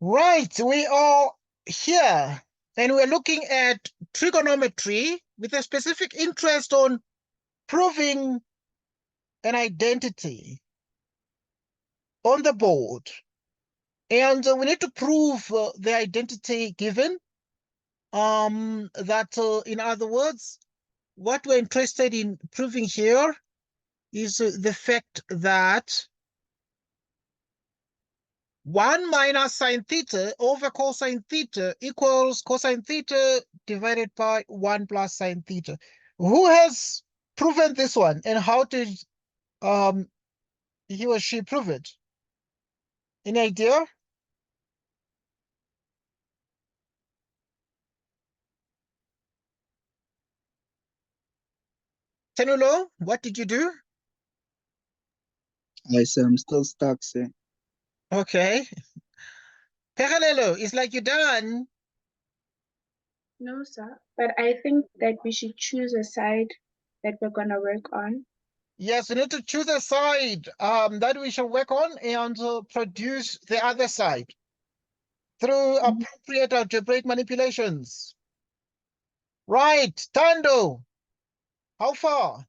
Right, we are here and we're looking at trigonometry with a specific interest on proving an identity on the board. And we need to prove the identity given. In other words, what we're interested in proving here is the fact that 1 minus sine theta over cosine theta equals cosine theta divided by 1 plus sine theta. Who has proven this one, and how did he or she prove it? Any idea? Tenulo, what did you do? I say I'm still stuck, say. Okay. Peralelo, it's like you're done. No, sir. But I think that we should choose a side that we're gonna work on. Yes, we need to choose a side that we shall work on and produce the other side through appropriate algebraic manipulations. Right, Tando, how far?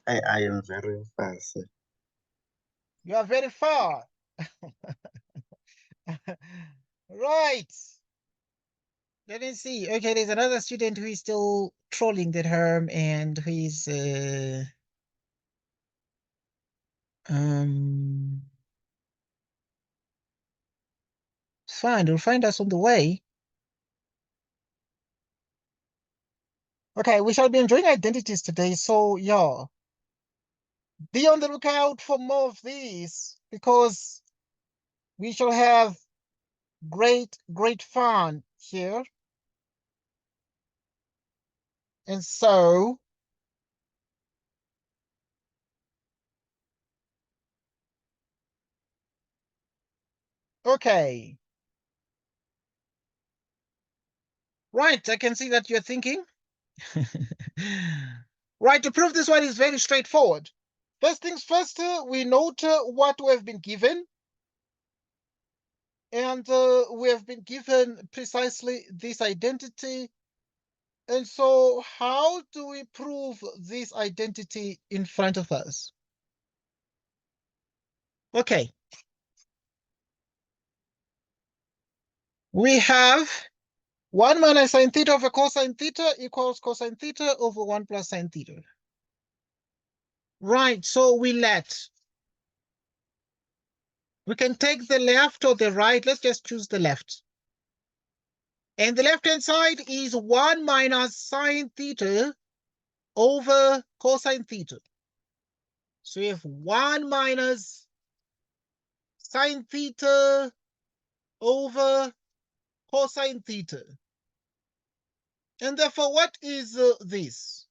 I am very fast. You are very far. Right. Let me see. Okay, there's another student who is still trolling the term and who is fine, they'll find us on the way. Okay, we shall be enjoying identities today, so yeah. Be on the lookout for more of these because we shall have great fun here. And so okay. Right, I can see that you're thinking. Right, to prove this one is very straightforward. First things first, we note what we have been given. And we have been given precisely this identity. And so how do we prove this identity in front of us? Okay. We have 1 minus sine theta over cosine theta equals cosine theta over 1 plus sine theta. Right, so we can take the left or the right. Let's just choose the left. And the left-hand side is 1 minus sine theta over cosine theta. So we have 1 minus sine theta over cosine theta. And therefore, what is this?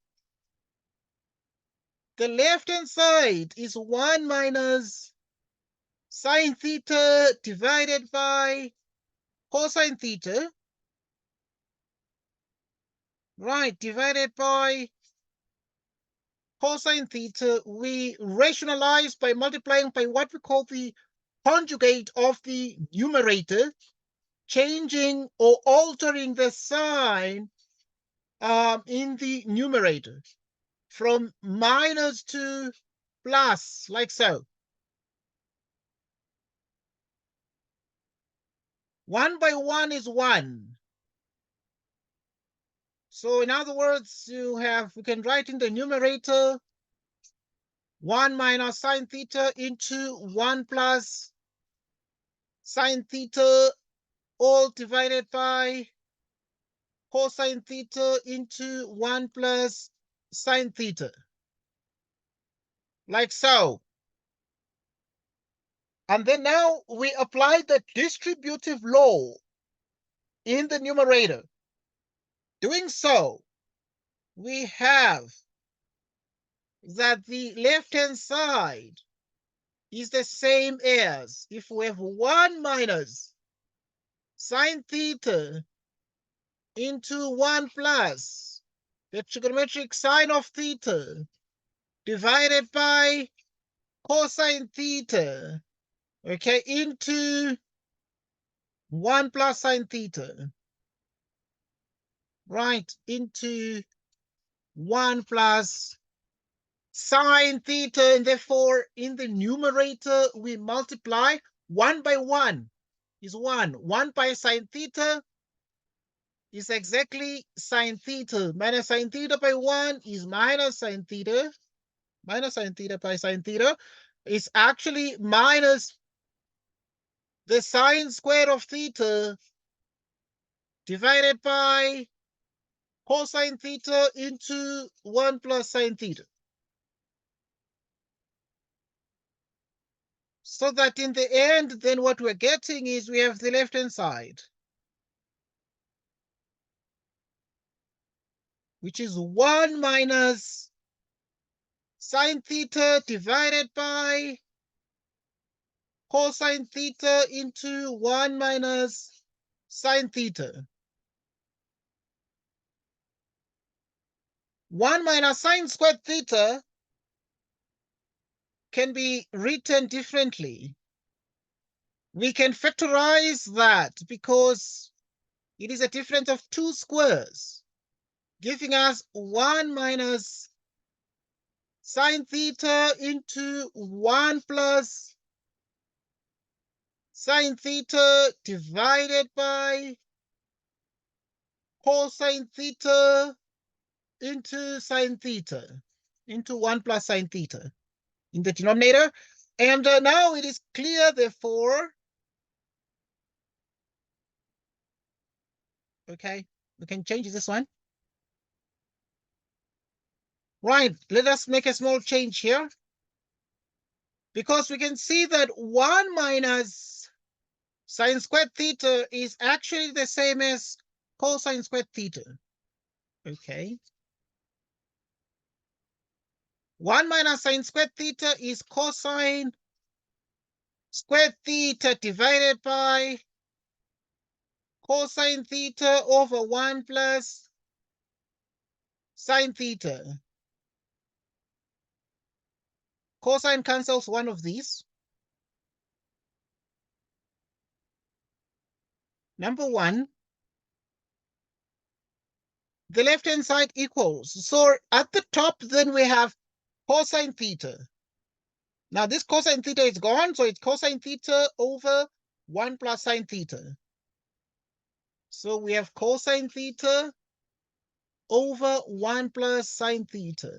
The left-hand side is 1 minus sine theta divided by cosine theta. Right, divided by cosine theta. We rationalize by multiplying by what we call the conjugate of the numerator, changing or altering the sign in the numerator from minus to plus, like so. 1 by 1 is 1. So in other words, we can write in the numerator 1 minus sine theta into 1 plus sine theta, all divided by cosine theta into 1 plus sine theta. Like so. And then now we apply the distributive law in the numerator. Doing so, we have that the left-hand side is the same as if we have 1 minus sine theta into 1 plus the trigonometric sine of theta divided by cosine theta, okay, into 1 plus sine theta, right, into 1 plus sine theta, and therefore in the numerator we multiply 1 by 1 is 1. 1 by sine theta is exactly sine theta. Minus sine theta by 1 is minus sine theta. Minus sine theta by sine theta is actually minus the sine square of theta divided by cosine theta into 1 plus sine theta. So that in the end, then what we're getting is we have the left-hand side, which is 1 minus sine theta divided by cosine theta into 1 minus sine theta. 1 minus sine squared theta can be written differently. We can factorize that because it is a difference of 2 squares, giving us 1 minus sine theta into 1 plus sine theta divided by cosine theta into sine theta, into 1 plus sine theta in the denominator. And now it is clear, therefore, okay, we can change this one. Right, let us make a small change here. Because we can see that 1 minus sine squared theta is actually the same as cosine squared theta. Okay. 1 minus sine squared theta is cosine squared theta divided by cosine theta over 1 plus sine theta. Cosine cancels one of these. Number 1, the left-hand side equals. So at the top, then we have cosine theta. Now this cosine theta is gone, so it's cosine theta over 1 plus sine theta. So we have cosine theta over 1 plus sine theta.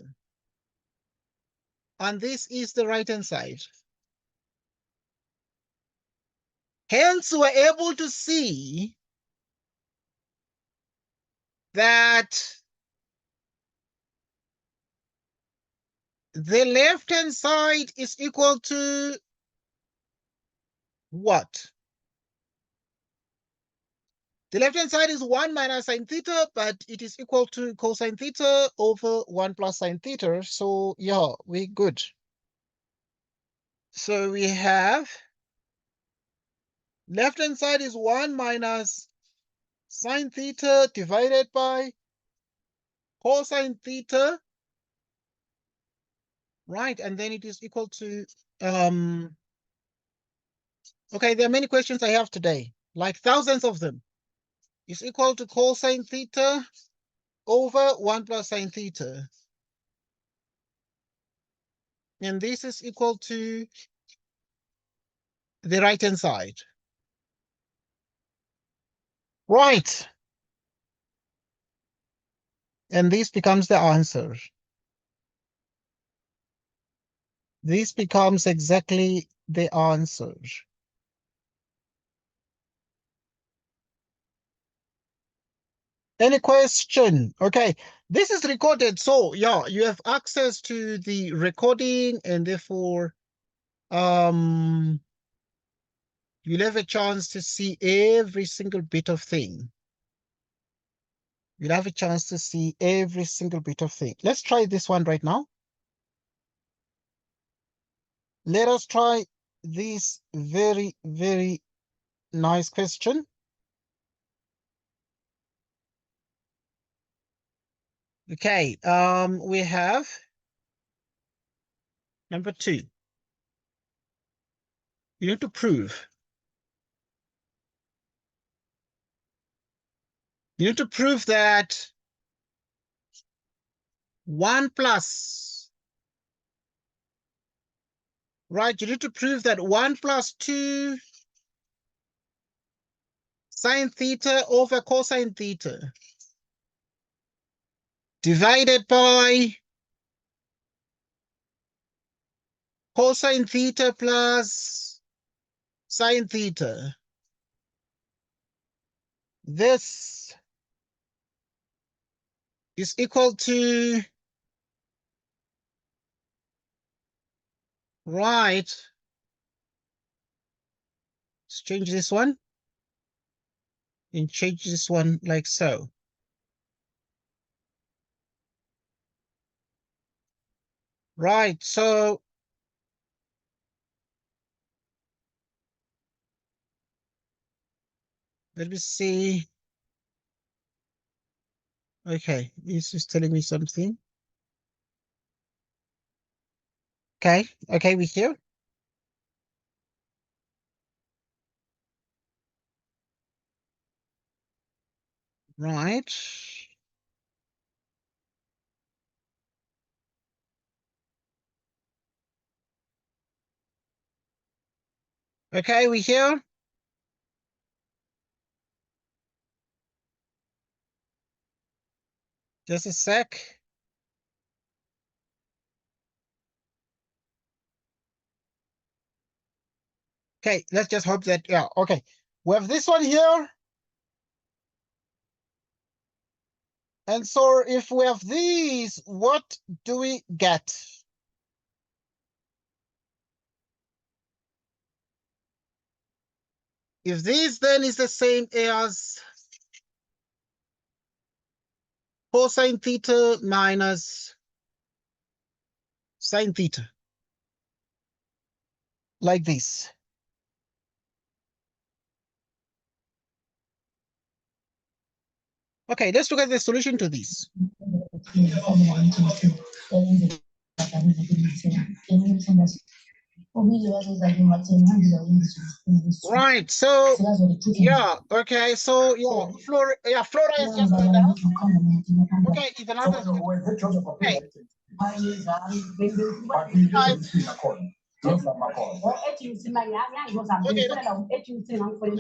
And this is the right-hand side. Hence, we're able to see that the left-hand side is equal to what? The left-hand side is 1 minus sine theta, but it is equal to cosine theta over 1 plus sine theta. So yeah, we're good. So we have left-hand side is 1 minus sine theta divided by cosine theta, right? And then it is equal to, okay, there are many questions I have today, like thousands of them. It's equal to cosine theta over 1 plus sine theta. And this is equal to the right-hand side. Right. And this becomes the answer. This becomes exactly the answer. Any question? Okay, this is recorded. So yeah, you have access to the recording and therefore you'll have a chance to see every single bit of thing. You'll have a chance to see every single bit of thing. Let's try this one right now. Let us try this very, very nice question. Okay, we have number 2. You need to prove. You need to prove that 1 plus, right? You need to prove that 1 plus 2 sine theta over cosine theta divided by cosine theta plus sine theta. This is equal to, right, let's change this one and change this one like so. Right, so let me see. Okay, this is telling me something. Okay, we here. Right. Okay, we here. Just a sec. Okay, let's just hope that, yeah, okay. We have this one here. And so if we have these, what do we get? If this then is the same as cosine theta minus sine theta, like this. Okay, let's look at the solution to this. Right, so yeah, okay, so yeah, Flora is just gone down. Okay, it's another okay. Guys,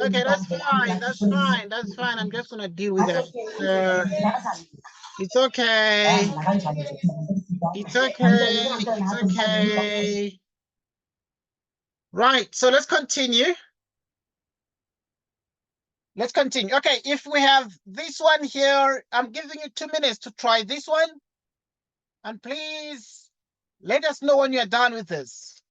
okay, that's fine, that's fine. I'm just gonna deal with that. It's okay. It's okay. It's okay. Right, so let's continue. Let's continue. Okay, if we have this one here, I'm giving you 2 minutes to try this one. And please let us know when you're done with this.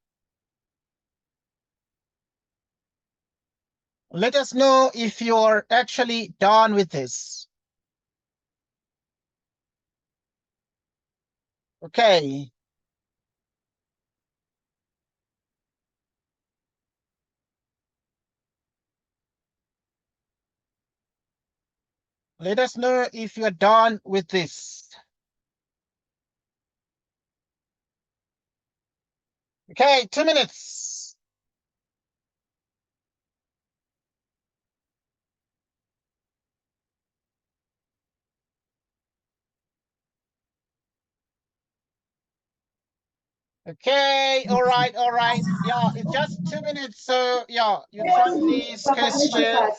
Let us know if you're actually done with this. Okay. Let us know if you're done with this. Okay, 2 minutes. Okay, all right, all right. Yeah, it's just 2 minutes. So yeah, you try this question.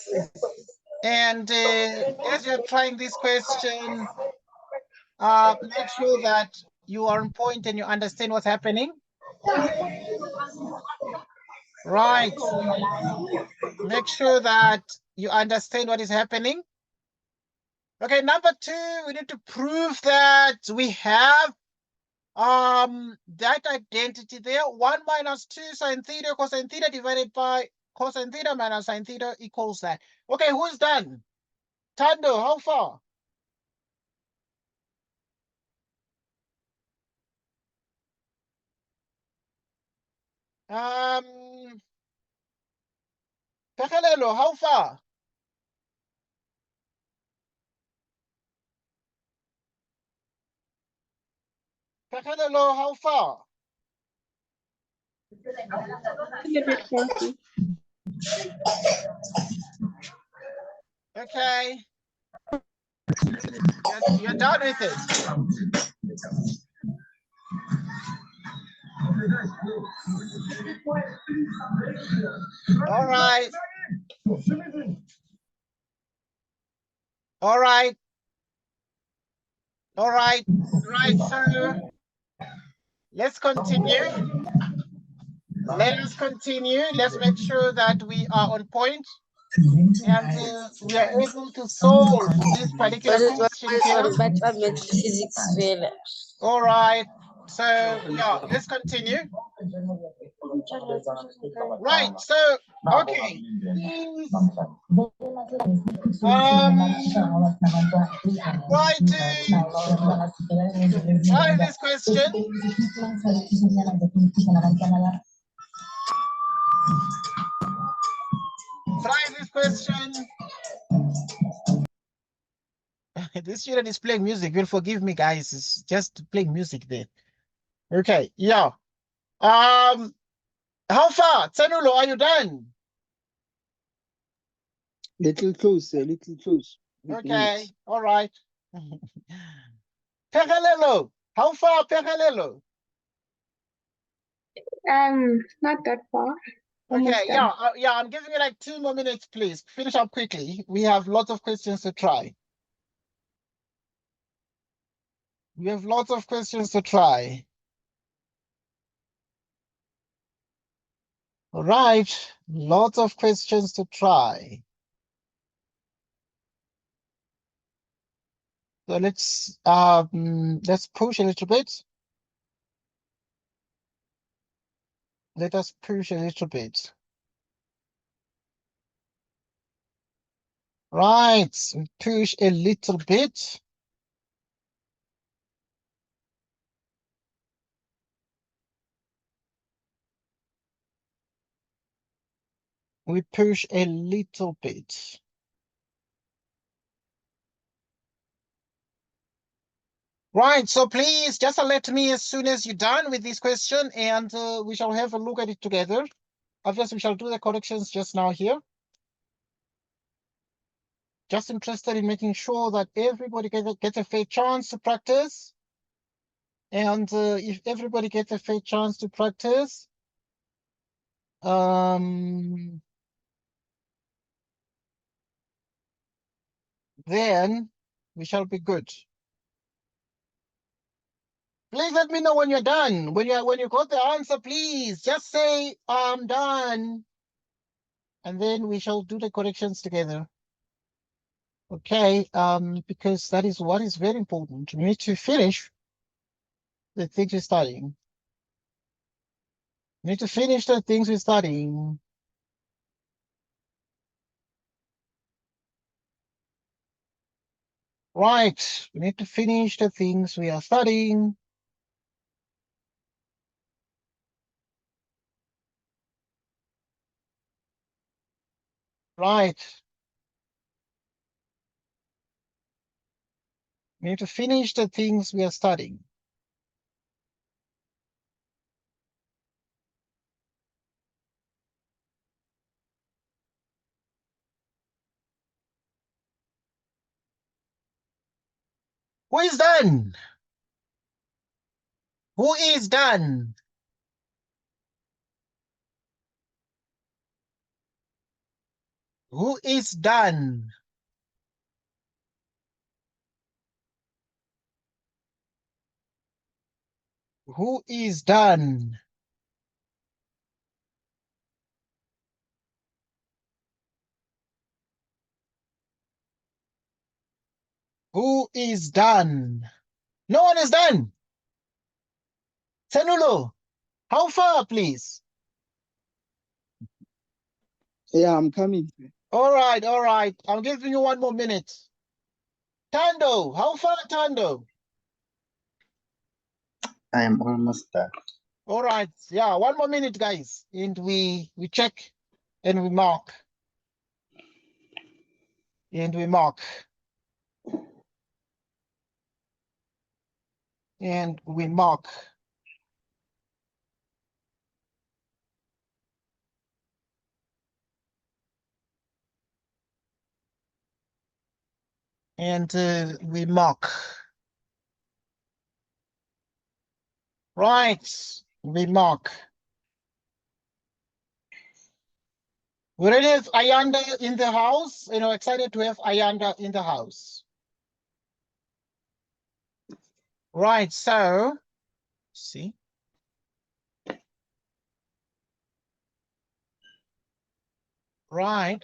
And as you're trying this question, make sure that you are on point and you understand what's happening. Right. Make sure that you understand what is happening. Okay, number 2, we need to prove that we have that identity there. 1 minus 2 sine theta cosine theta divided by cosine theta minus sine theta equals that. Okay, who's done? Tando, how far? Pekelelo, how far? Pekelelo, how far? Speak a bit closer. Okay. You're done with it. All right. All right. All right. Right, so let's continue. Let us continue. Let's make sure that we are on point and we are able to solve this particular question here. All right. So yeah, let's continue. Right. So okay. Please, try this question. Try this question. This student is playing music. You'll forgive me, guys. It's just playing music there. Okay. Yeah. How far, Tsanulo? Are you done? Little close, little close. Okay. All right. Pegalelo. How far, Pegalelo? Not that far. Okay, Almost yeah, done. yeah, I'm giving you like 2 more minutes, please. Finish up quickly. We have lots of questions to try. We have lots of questions to try. All right, lots of questions to try. So let's push a little bit. Let us push a little bit. Right, push a little bit. We push a little bit. Right, so please just alert me as soon as you're done with this question and we shall have a look at it together. Obviously, we shall do the corrections just now here. Just interested in making sure that everybody gets a fair chance to practice. And if everybody gets a fair chance to practice, then we shall be good. Please let me know when you're done. When you got the answer, please just say I'm done. And then we shall do the corrections together. Okay, because that is what is very important. We need to finish the things we're studying. We need to finish the things we're studying. Right, we need to finish the things we are studying. Right. We need to finish the things we are studying. Who is done? Who is done? Who is done? Who is done? Who is done? No one is done. Senulo, how far, please? Yeah, I'm coming. All right, all right. I'm giving you 1 more minute. Tando, how far, Tando? I am almost done. All right, yeah, 1 more minute, guys. And we check and we mark. And we mark. And we mark. And we mark. Right, we mark. We already have Ayanda in the house. You know, excited to have Ayanda in the house. Right, so, see. Right.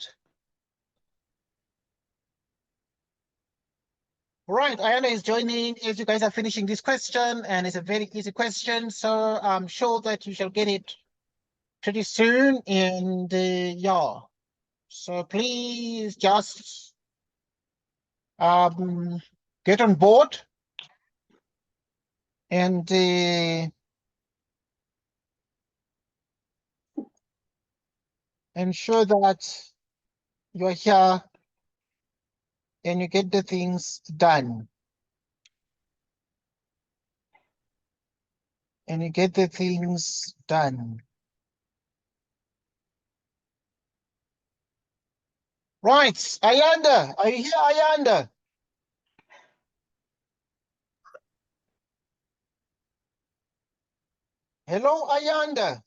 Right, Ayanda is joining as you guys are finishing this question, and it's a very easy question, so I'm sure that you shall get it pretty soon. And yeah, so please just get on board and ensure that you're here and you get the things done. And you get the things done. Right, Ayanda, are you here, Ayanda? Hello, Ayanda.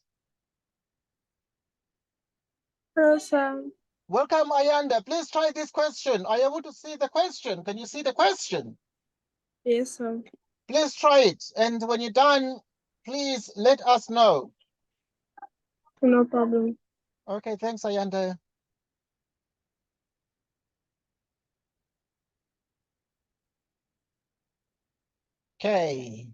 Hello, sir. Welcome, Ayanda. Please try this question. Are you able to see the question? Can you see the question? Yes, sir. Please try it. And when you're done, please let us know. No problem. Okay, thanks, Ayanda. Okay.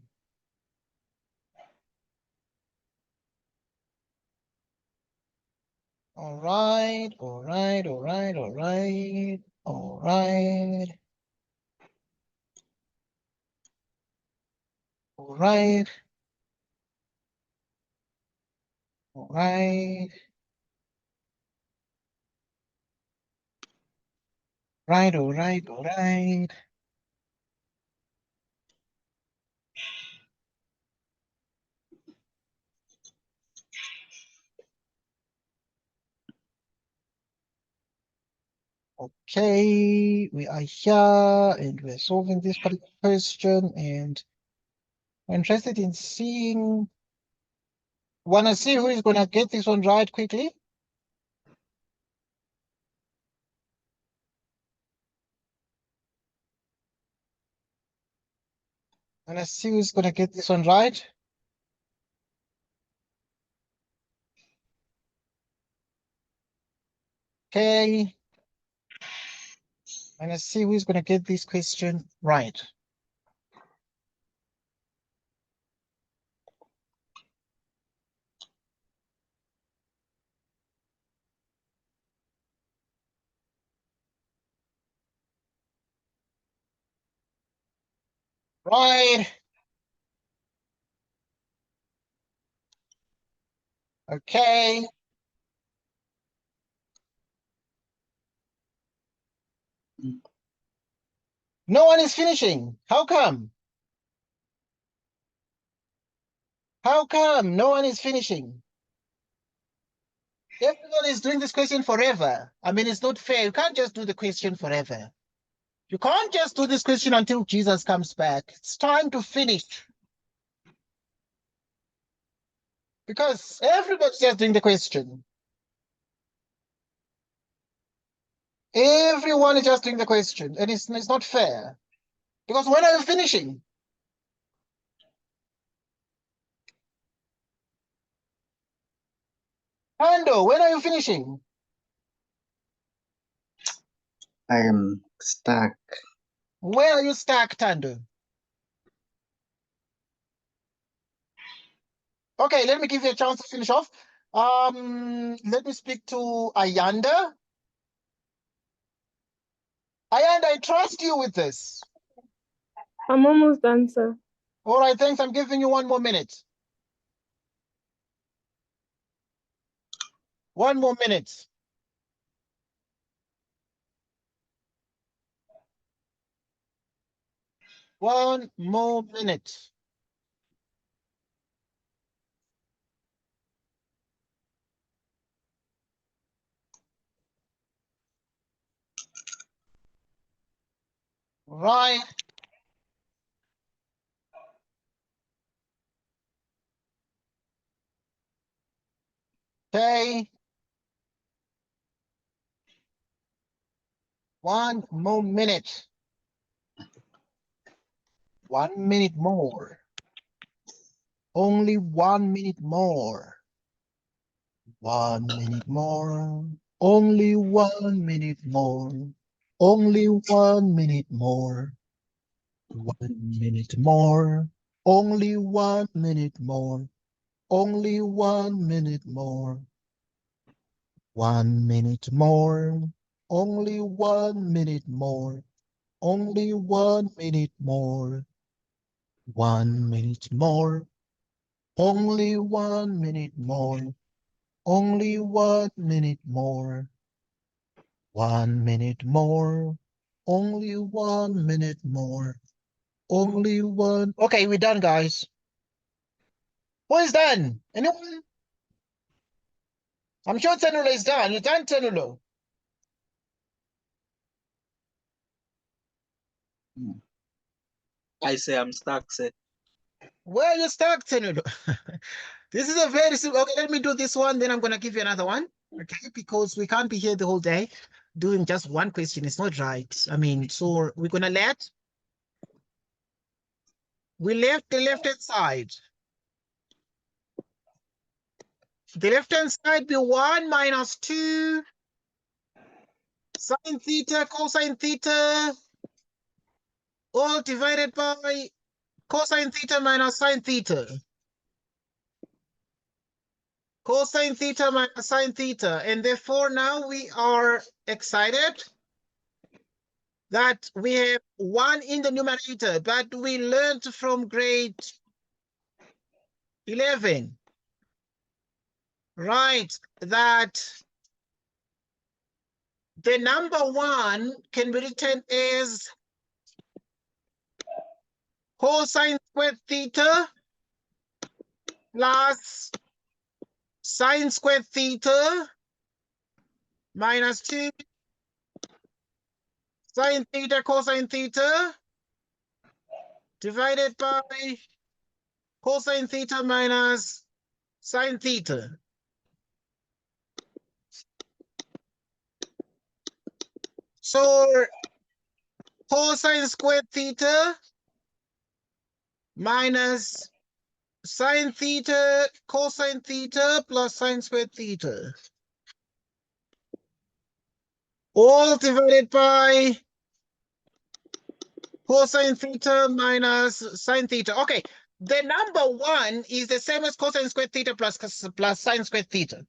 All right, all right, all right, all right, all right. All right. All right. Right, all right, all right. Okay, we are here and we're solving this particular question, and we're interested in seeing, wanna see who is gonna get this one right quickly? Wanna see who's gonna get this one right? Okay. Wanna see who's gonna get this question right? Right. Okay. No one is finishing. How come? How come no one is finishing? Everyone is doing this question forever. I mean, it's not fair. You can't just do the question forever. You can't just do this question until Jesus comes back. It's time to finish. Because everybody's just doing the question. Everyone is just doing the question. And it's not fair. Because when are you finishing? Ando, when are you finishing? I am stuck. Where are you stuck, Tando? Okay, let me give you a chance to finish off. Let me speak to Ayanda. Ayanda, I trust you with this. I'm almost done, sir. All right, thanks. I'm giving you 1 more minute. 1 more minute. 1 more minute. Right. Okay. 1 more minute. 1 minute more. Only 1 minute more. 1 minute more. Only 1 minute more. Only 1 minute more. 1 minute more. Only 1 minute more. Only 1 minute more. 1 minute more. Only 1 minute more. Only 1 minute more. 1 minute more. Only 1 minute more. Only 1 minute more. 1 minute more. Only 1 minute more. Only one. Okay, we're done, guys. Who is done? Anyone? I'm sure Tenulo is done. You're done, Tenulo. I say I'm stuck, sir. Where are you stuck, Tenulo? This is a very simple. Okay, let me do this one. Then I'm going to give you another one. Okay, because we can't be here the whole day doing just one question. It's not right. I mean, so we're going to we left the left-hand side. The left-hand side be 1 minus 2 sine theta cosine theta all divided by cosine theta minus sine theta. Cosine theta minus sine theta. And therefore now we are excited that we have 1 in the numerator, but we learned from grade 11, right, that the number 1 can be written as cosine squared theta plus sine squared theta minus 2 sine theta cosine theta divided by cosine theta minus sine theta. So cosine squared theta minus sine theta cosine theta plus sine squared theta, all divided by cosine theta minus sine theta. Okay, the number 1 is the same as cosine squared theta plus sine squared theta.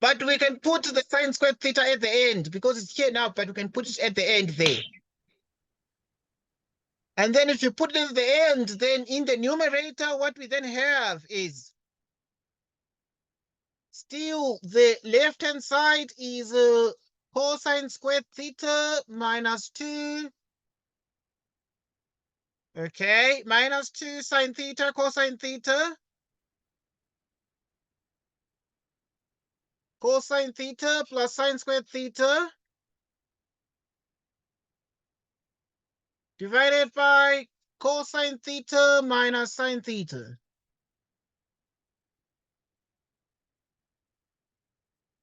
But we can put the sine squared theta at the end because it's here now, but we can put it at the end there. And then if you put it at the end, then in the numerator, what we then have is still the left-hand side is cosine squared theta minus 2. Okay, minus 2 sine theta cosine theta. Cosine theta plus sine squared theta divided by cosine theta minus sine theta.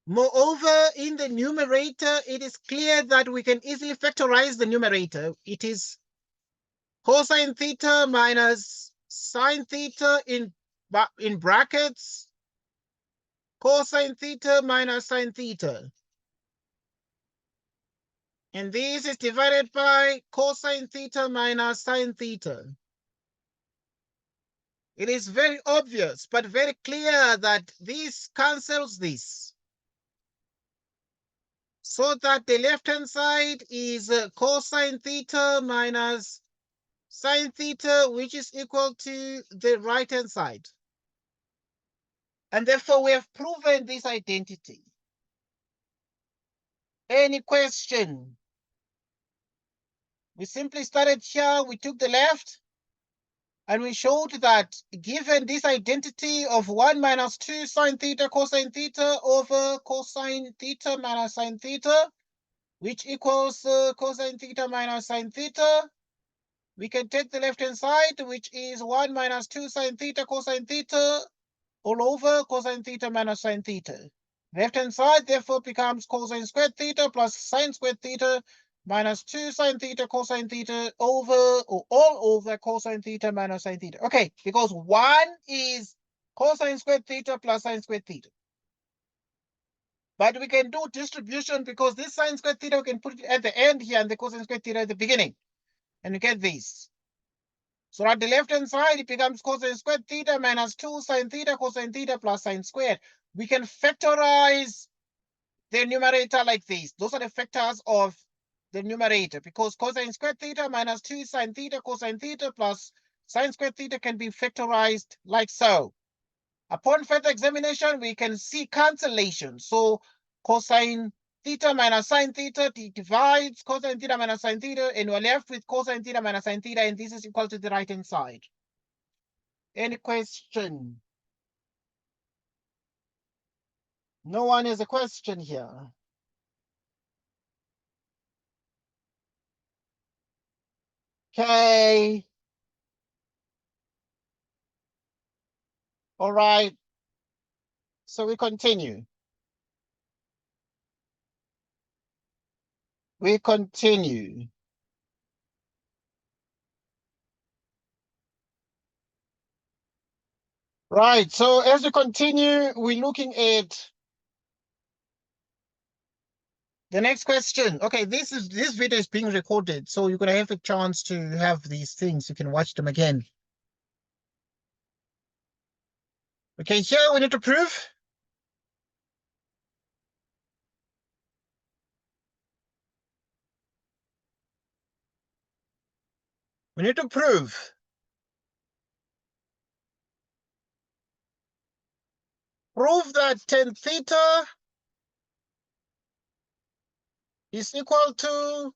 Moreover, in the numerator, it is clear that we can easily factorize the numerator. It is cosine theta minus sine theta in brackets, cosine theta minus sine theta. And this is divided by cosine theta minus sine theta. It is very obvious, but very clear that this cancels this. So that the left-hand side is cosine theta minus sine theta, which is equal to the right-hand side. And therefore, we have proven this identity. Any question? We simply started here, we took the left, and we showed that given this identity of 1 minus 2 sine theta cosine theta over cosine theta minus sine theta, which equals cosine theta minus sine theta. We can take the left-hand side, which is 1 minus 2 sine theta cosine theta all over cosine theta minus sine theta. Left-hand side, therefore, becomes cosine squared theta plus sine squared theta minus 2 sine theta cosine theta over, or all over cosine theta minus sine theta. Okay, because 1 is cosine squared theta plus sine squared theta. But we can do distribution because this sine squared theta, we can put it at the end here and the cosine squared theta at the beginning. And you get this. So at the left-hand side, it becomes cosine squared theta minus 2 sine theta cosine theta plus sine squared. We can factorize the numerator like this. Those are the factors of the numerator because cosine squared theta minus 2 sine theta cosine theta plus sine squared theta can be factorized like so. Upon further examination, we can see cancellation. So cosine theta minus sine theta divides cosine theta minus sine theta, and we're left with cosine theta minus sine theta, and this is equal to the right-hand side. Any question? No one has a question here. Okay. All right. So we continue. We continue. Right. So as we continue, we're looking at the next question. Okay, this video is being recorded, so you're gonna have a chance to have these things. You can watch them again. Okay, here we need to prove. We need to prove that tan theta is equal to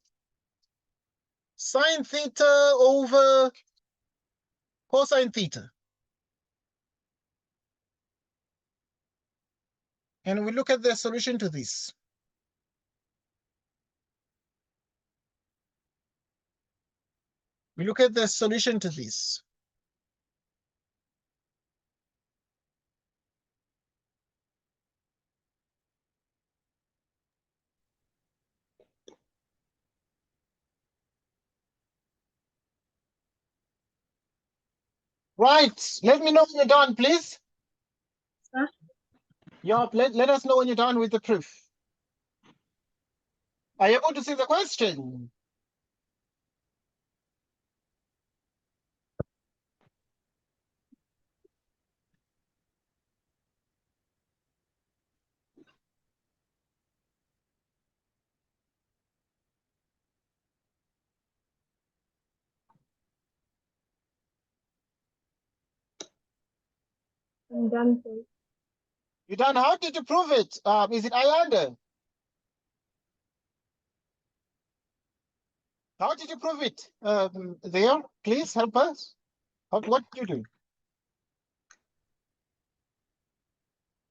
sine theta over cosine theta. And we look at the solution to this. We look at the solution to this. Right, let me know when you're done, please. Huh? Yeah, let us know when you're done with the proof. Are you able to see the question? I'm done, sir. You done? How did you prove it? Is it Ayanda? How did you prove it? There, please help us. What did you do?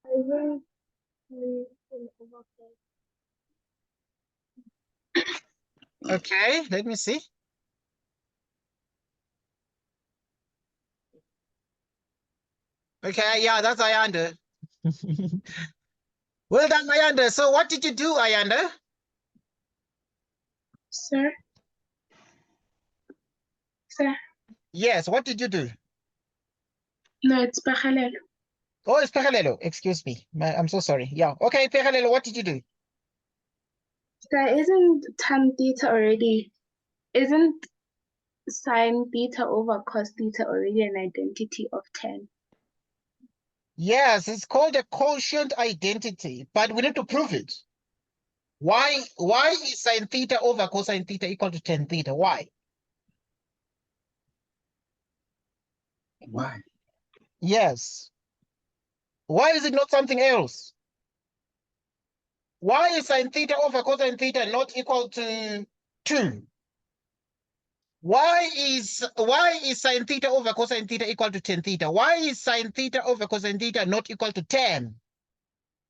I will leave in overflow. Okay, let me see. Okay, yeah, that's Ayanda. Well done, Ayanda. So what did you do, Ayanda? Sir? Sir? Yes, what did you do? No, it's parallel. Oh, it's parallelo. Excuse me. I'm so sorry. Yeah. Okay, parallelo, what did you do? Sir, isn't tan theta already, isn't sine theta over cos theta already an identity of 10? Yes, it's called a quotient identity, but we need to prove it. Why is sine theta over cosine theta equal to tan theta? Why? Why? Yes. Why is it not something else? Why is sine theta over cosine theta not equal to 2? Why is sine theta over cosine theta equal to tan theta? Why is sine theta over cosine theta not equal to 10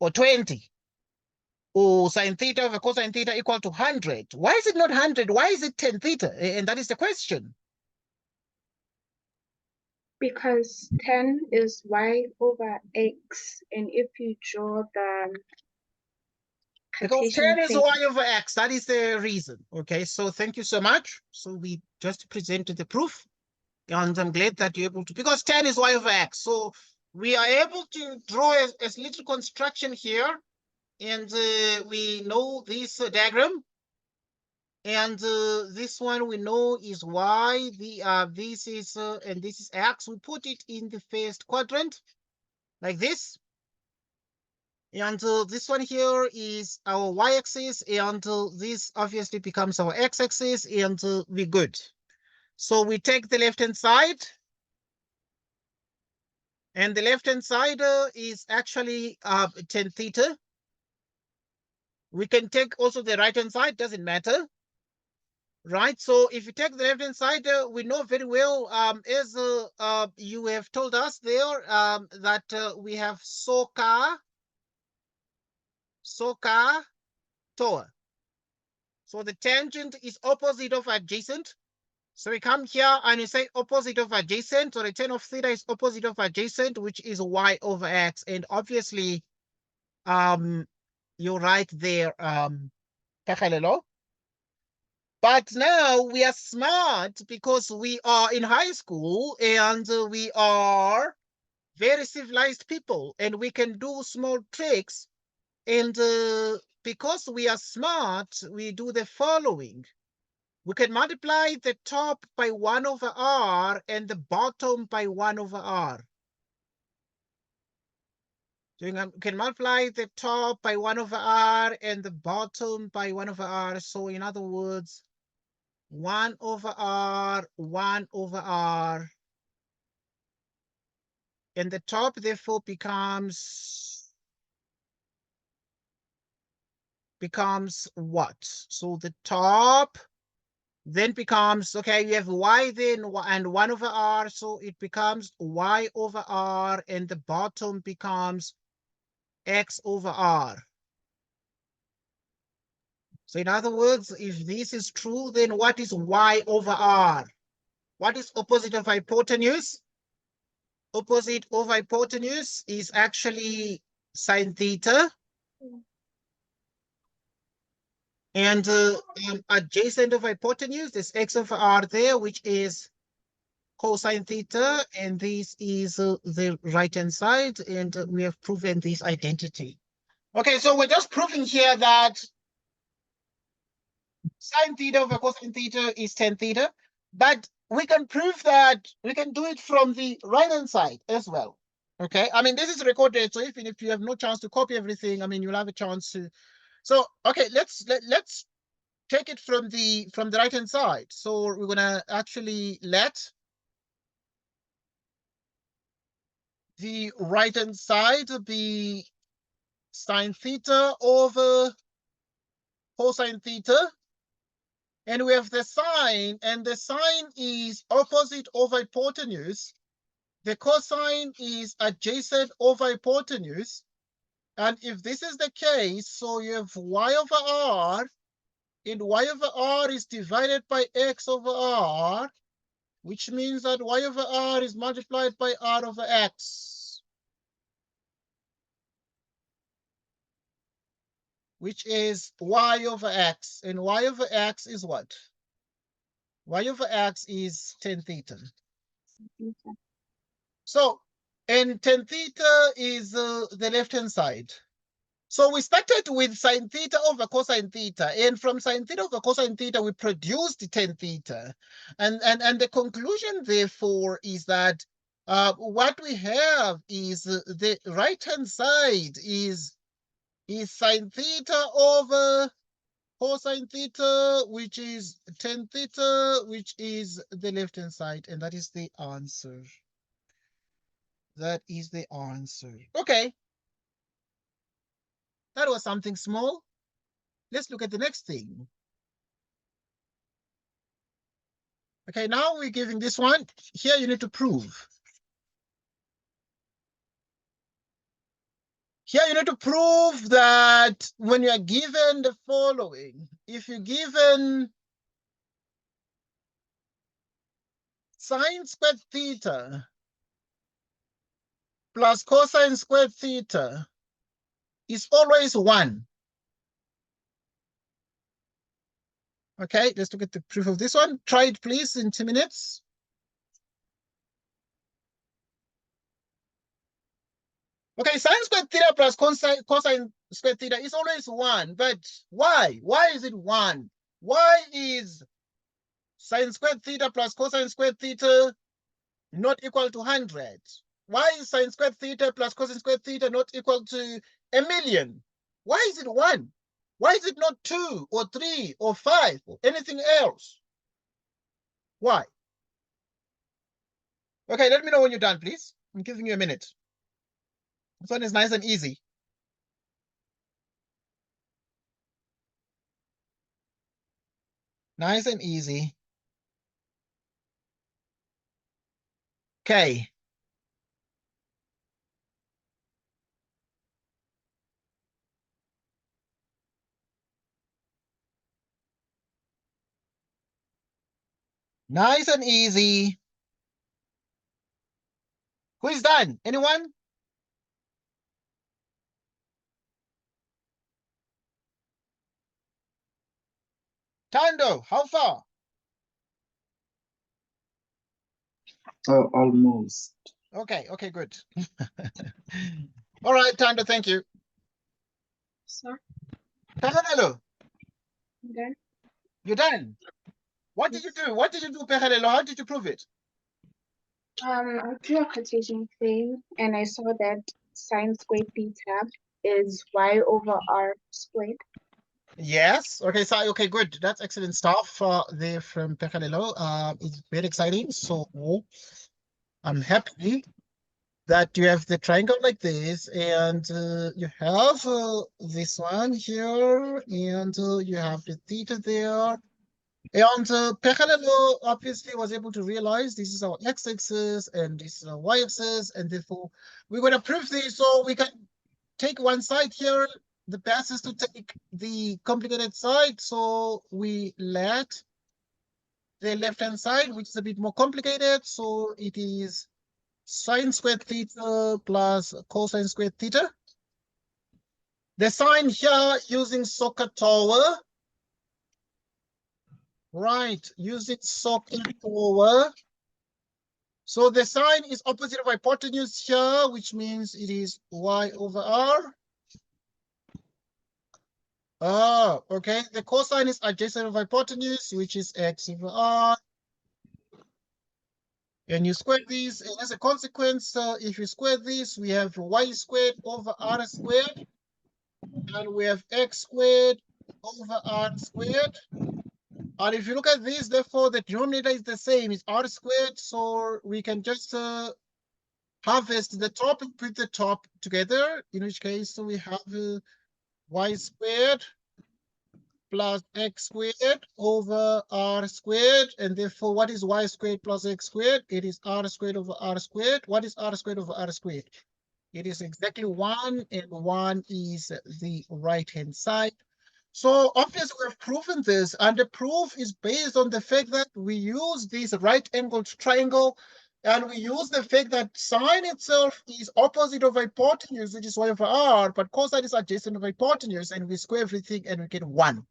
or 20? or sine theta over cosine theta equal to 100. Why is it not 100? Why is it 10 theta? And that is the question. Because 10 is y over x, and if you draw the Because Cartesian 10 is plane, y over x. That is the reason. Okay, so thank you so much. So we just presented the proof. And I'm glad that you're able to, because 10 is y over x. So we are able to draw a little construction here. And we know this diagram. And this one we know is y. This is and this is x. We put it in the first quadrant like this. And this one here is our y-axis, and this obviously becomes our x-axis, and we're good. So we take the left-hand side, and the left-hand side is actually 10 theta. We can take also the right-hand side, doesn't matter. Right, so if you take the left-hand side, we know very well, as you have told us there, that we have SOHCAHTOA. So the tangent is opposite of adjacent. So we come here and we say opposite of adjacent, so the tan of theta is opposite of adjacent, which is y over x. And obviously, you're right there, Kagalelo. But now we are smart because we are in high school and we are very civilized people and we can do small tricks. And because we are smart, we do the following. We can multiply the top by 1 over r and the bottom by 1 over r. So you can multiply the top by 1 over r and the bottom by 1 over r. So in other words, 1 over r, 1 over r. And the top therefore becomes what? So the top then becomes, okay, you have y then and 1 over r, so it becomes y over r, and the bottom becomes x over r. So in other words, if this is true, then what is y over r? What is opposite of hypotenuse? Opposite of hypotenuse is actually sine theta. And adjacent of hypotenuse, there's x over r there, which is cosine theta. And this is the right-hand side. And we have proven this identity. Okay, so we're just proving here that sine theta over cosine theta is 10 theta. But we can prove that we can do it from the right-hand side as well. Okay, I mean, this is recorded, so even if you have no chance to copy everything, I mean, you'll have a chance to. So, okay, let's take it from the right-hand side. So we're gonna actually let the right-hand side be sine theta over cosine theta. And we have the sine, and the sine is opposite over hypotenuse. The cosine is adjacent over hypotenuse. And if this is the case, so you have y over r, and y over r is divided by x over r, which means that y over r is multiplied by r over x, which is y over x. And y over x is what? Y over x is 10 theta. So, and 10 theta is the left-hand side. So we started with sine theta over cosine theta. And from sine theta over cosine theta, we produced 10 theta. And the conclusion, therefore, is that what we have is the right-hand side is sine theta over cosine theta, which is 10 theta, which is the left-hand side. And that is the answer. That is the answer. Okay. That was something small. Let's look at the next thing. Okay, now we're giving this one. Here you need to prove. Here you need to prove that when you are given the following, if you're given sine squared theta plus cosine squared theta is always 1. Okay, let's look at the proof of this one. Try it, please, in 2 minutes. Okay, sine squared theta plus cosine squared theta is always 1. But why? Why is it 1? Why is sine squared theta plus cosine squared theta not equal to 100? Why is sine squared theta plus cosine squared theta not equal to 1,000,000? Why is it 1? Why is it not 2 or 3 or 5 or anything else? Why? Okay, let me know when you're done, please. I'm giving you a minute. This one is nice and easy. Nice and easy. Okay. Nice and easy. Who is done? Anyone? Tando, how far? Oh, almost. Okay, okay, good. All right, Tando, thank you. Sir, Pegelelo, then you're done. What did you do? What did you do, Pegelelo? How did you prove it? I drew a Cartesian plane and I saw that sine squared theta is y over r squared. Yes. Okay, so okay, good. That's excellent stuff there from Pegelelo. It's very exciting. So I'm happy that you have the triangle like this, and you have this one here, and you have the theta there. And Pegelelo obviously was able to realize this is our x-axis and this is our y-axis, and therefore we're going to prove this. So we can take one side here. The best is to take the complicated side. So we let the left-hand side, which is a bit more complicated. So it is sine squared theta plus cosine squared theta. The sign here using SOHCAHTOA. Right, using SOHCAHTOA. So the sign is opposite of hypotenuse here, which means it is y over r. Oh, okay. The cosine is adjacent of hypotenuse, which is x over r. And you square this, and as a consequence, if you square this, we have y squared over r squared, and we have x squared over r squared. And if you look at this, therefore, the denominator is the same, it's r squared, so we can just harvest the top and put the top together, in which case so we have y squared plus x squared over r squared, and therefore what is y squared plus x squared? It is r squared over r squared. What is r squared over r squared? It is exactly 1, and 1 is the right-hand side. So obviously we have proven this, and the proof is based on the fact that we use this right-angled triangle, and we use the fact that sine itself is opposite of hypotenuse, which is y over r, but cosine is adjacent of hypotenuse, and we square everything and we get 1.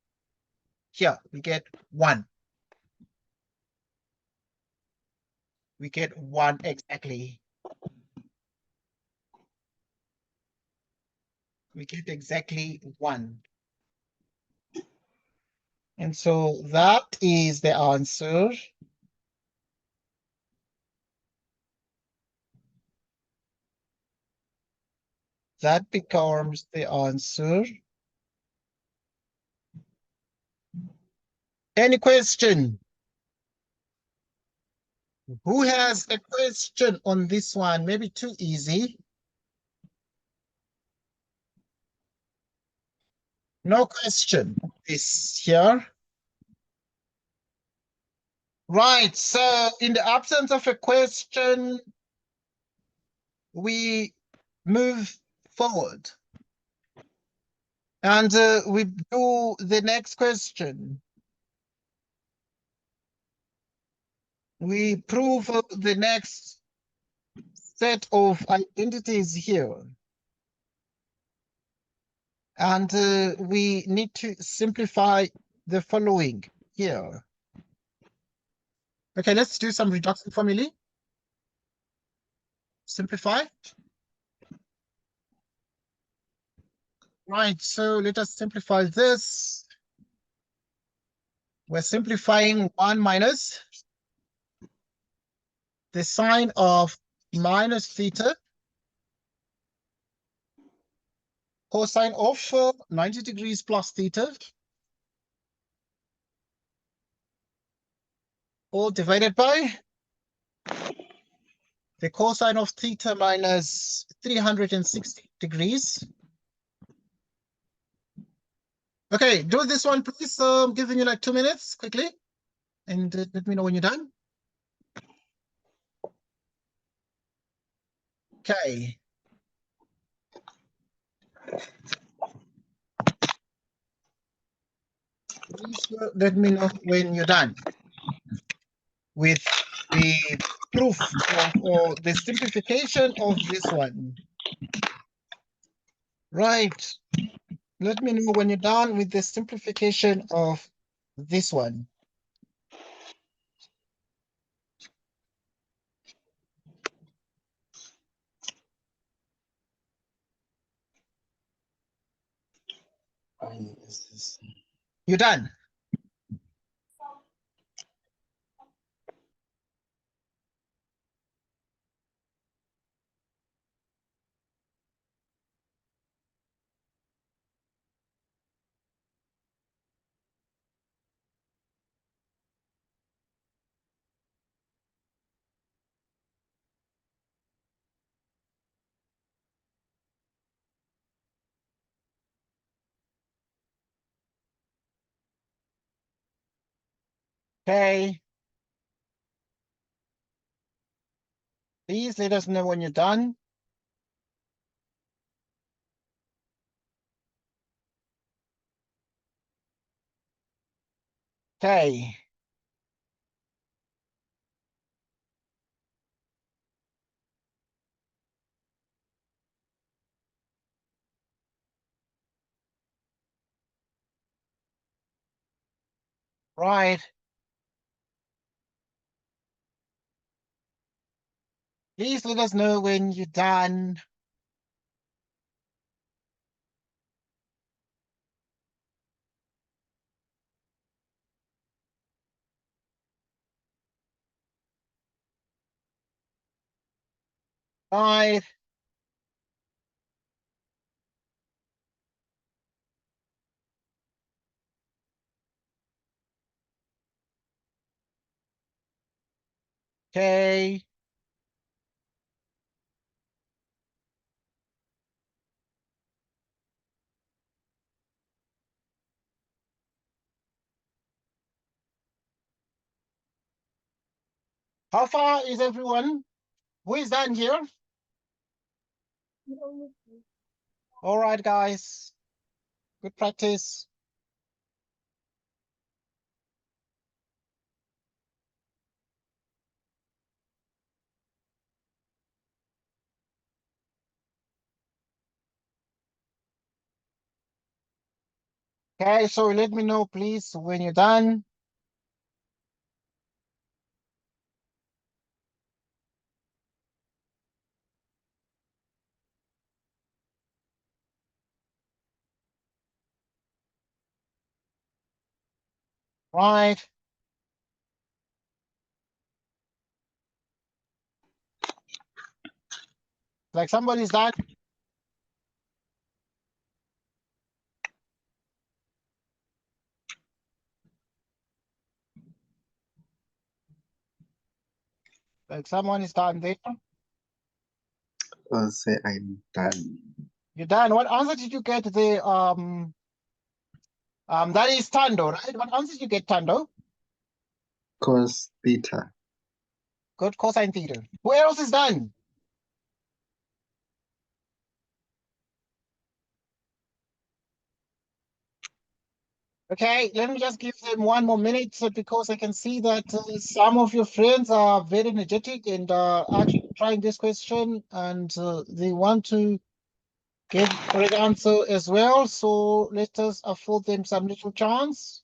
Here, we get 1. We get 1 exactly. We get exactly 1. And so that is the answer. That becomes the answer. Any question? Who has a question on this one? Maybe too easy. No question. This here. Right. So in the absence of a question, we move forward. And we do the next question. We prove the next set of identities here. And we need to simplify the following here. Okay, let's do some reduction formulae. Simplify. Right, so let us simplify this. We're simplifying 1 minus the sine of minus theta cosine of 90 degrees plus theta, all divided by the cosine of theta minus 360 degrees. Okay, do this one, please. I'm giving you like 2 minutes quickly. And let me know when you're done. Okay. Please let me know when you're done with the proof of, or the simplification of this one. Right. Let me know when you're done with the simplification of this one. You're done. Okay. Please let us know when you're done. Okay. Right. Please let us know when you're done. Right. Okay. How far is everyone? Who is done here? All right, guys. Good practice. Okay, so let me know, please, when you're done. Right. Like somebody's done. Like someone is done there. I'll say I'm done. You're done. What answer did you get? That is Tando, right? What answer did you get, Tando? Cos theta. Good, cosine theta. Who else is done? Okay, let me just give them 1 more minute because I can see that some of your friends are very energetic and are actually trying this question and they want to give correct answer as well. So let us afford them some little chance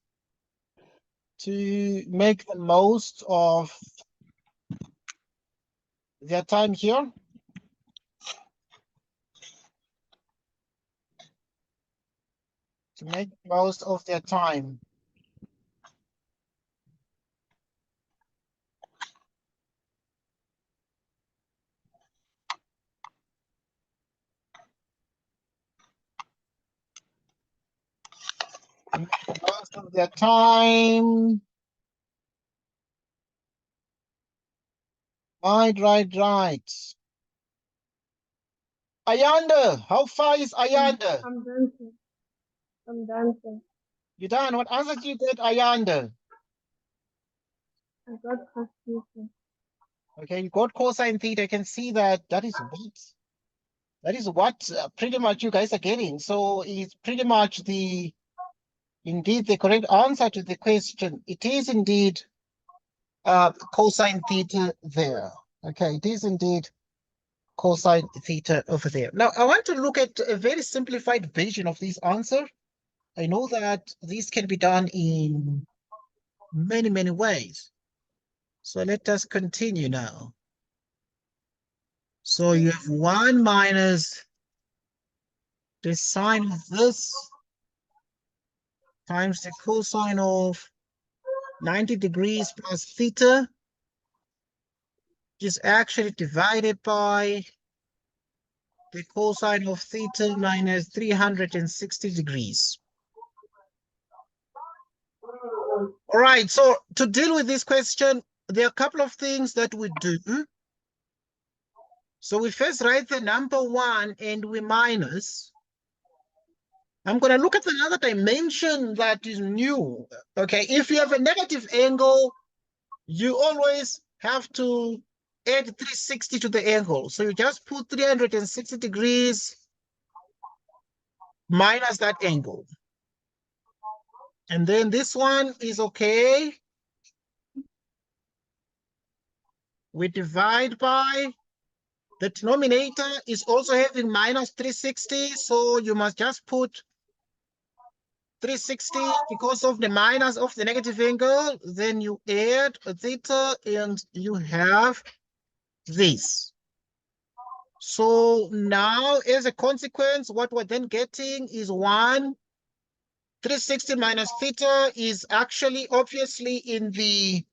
to make the most of their time here. To make most of their time. To make most of their time. Right. Ayanda, how far is Ayanda? I'm done, sir. I'm done, sir. You done? What answer did you get, Ayanda? I got cos theta. Okay, you got cosine theta. I can see that that is what pretty much you guys are getting. So it's pretty much indeed the correct answer to the question. It is indeed cosine theta there. Okay, it is indeed cosine theta over there. Now I want to look at a very simplified version of this answer. I know that this can be done in many ways. So let us continue now. So you have 1 minus the sine of this times the cosine of 90 degrees plus theta, which is actually divided by the cosine of theta minus 360 degrees. All right, so to deal with this question, there are a couple of things that we do. So we first write the number 1 and we minus. I'm going to look at another dimension that is new. Okay, if you have a negative angle, you always have to add 360 to the angle. So you just put 360 degrees minus that angle. And then this one is okay. We divide by, the denominator is also having minus 360. So you must just put 360 because of the minus of the negative angle. Then you add a theta and you have this. So now as a consequence, what we're then getting is 360 minus theta is actually obviously in the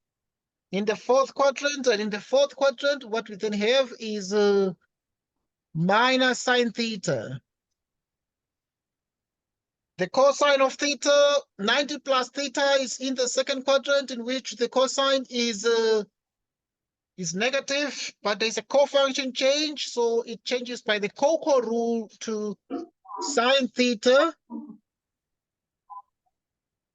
fourth quadrant, and in the fourth quadrant, what we then have is minus sine theta. The cosine of theta, 90 plus theta, is in the second quadrant, in which the cosine is negative, but there's a cofunction change, so it changes by the Coco rule to sine theta.